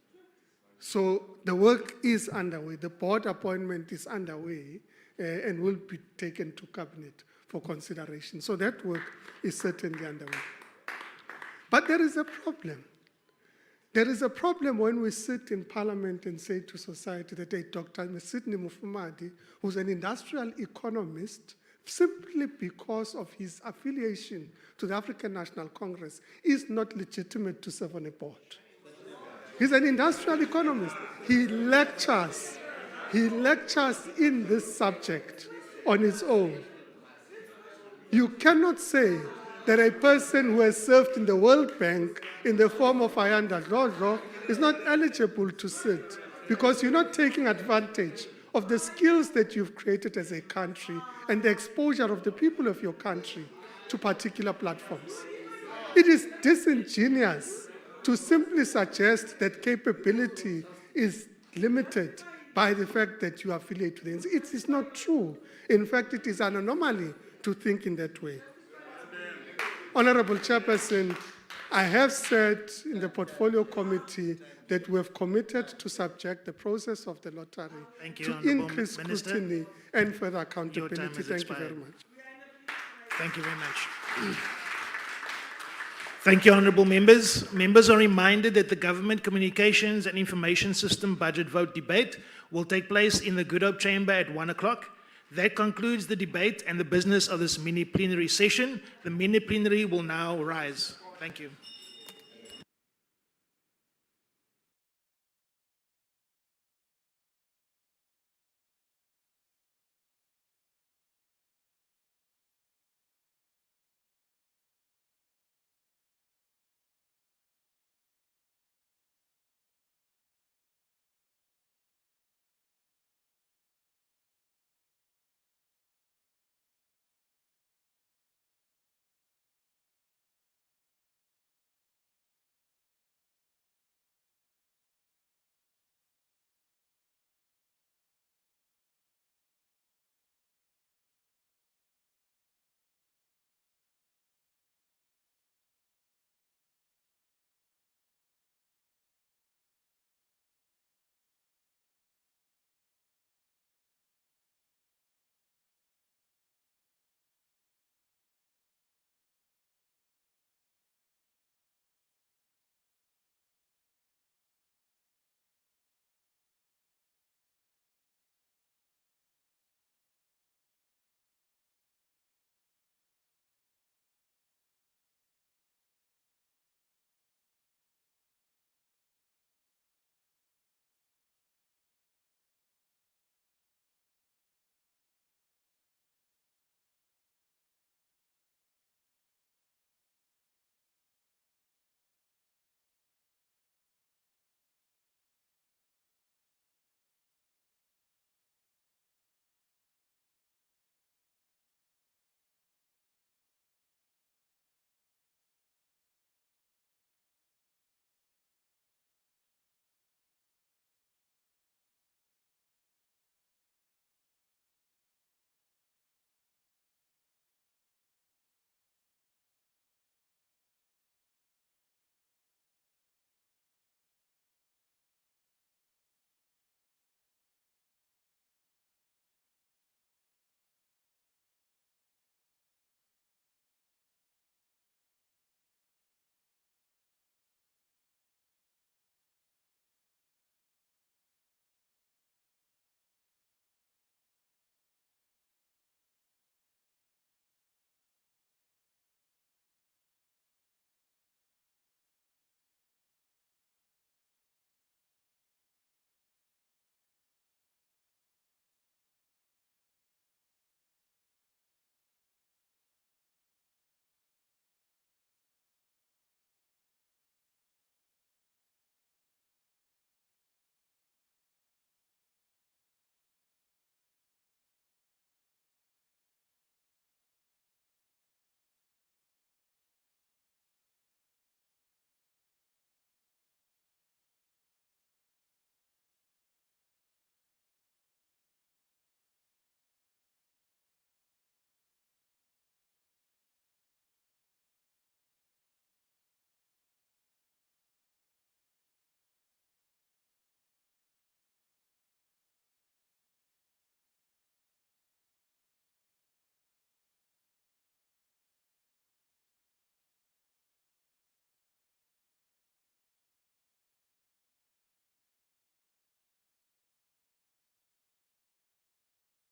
So the work is underway. The board appointment is underway and will be taken to Cabinet for consideration. So that work is certainly underway. But there is a problem. There is a problem when we sit in parliament and say to society that a Dr. Sidney Mufumadi, who's an industrial economist, simply because of his affiliation to the African National Congress, is not legitimate to serve on a board. He's an industrial economist. He lectures in this subject on its own. You cannot say that a person who has served in the World Bank in the form of Ayanda Dlodlo is not eligible to sit because you're not taking advantage of the skills that you've created as a country and the exposure of the people of your country to particular platforms. It is disingenuous to simply suggest that capability is limited by the fact that you are affiliated with it. It is not true. In fact, it is an anomaly to think in that way. Honorable Chairperson, I have said in the Portfolio Committee that we have committed to subject the process of the lottery to increase scrutiny and further accountability. Thank you very much. Thank you very much. Thank you, honourable members. Members are reminded that the Government Communications and Information System budget vote debate will take place in the Good Hope Chamber at 1 o'clock. That concludes the debate and the business of this mini plenary session. The mini plenary will now rise. Thank you.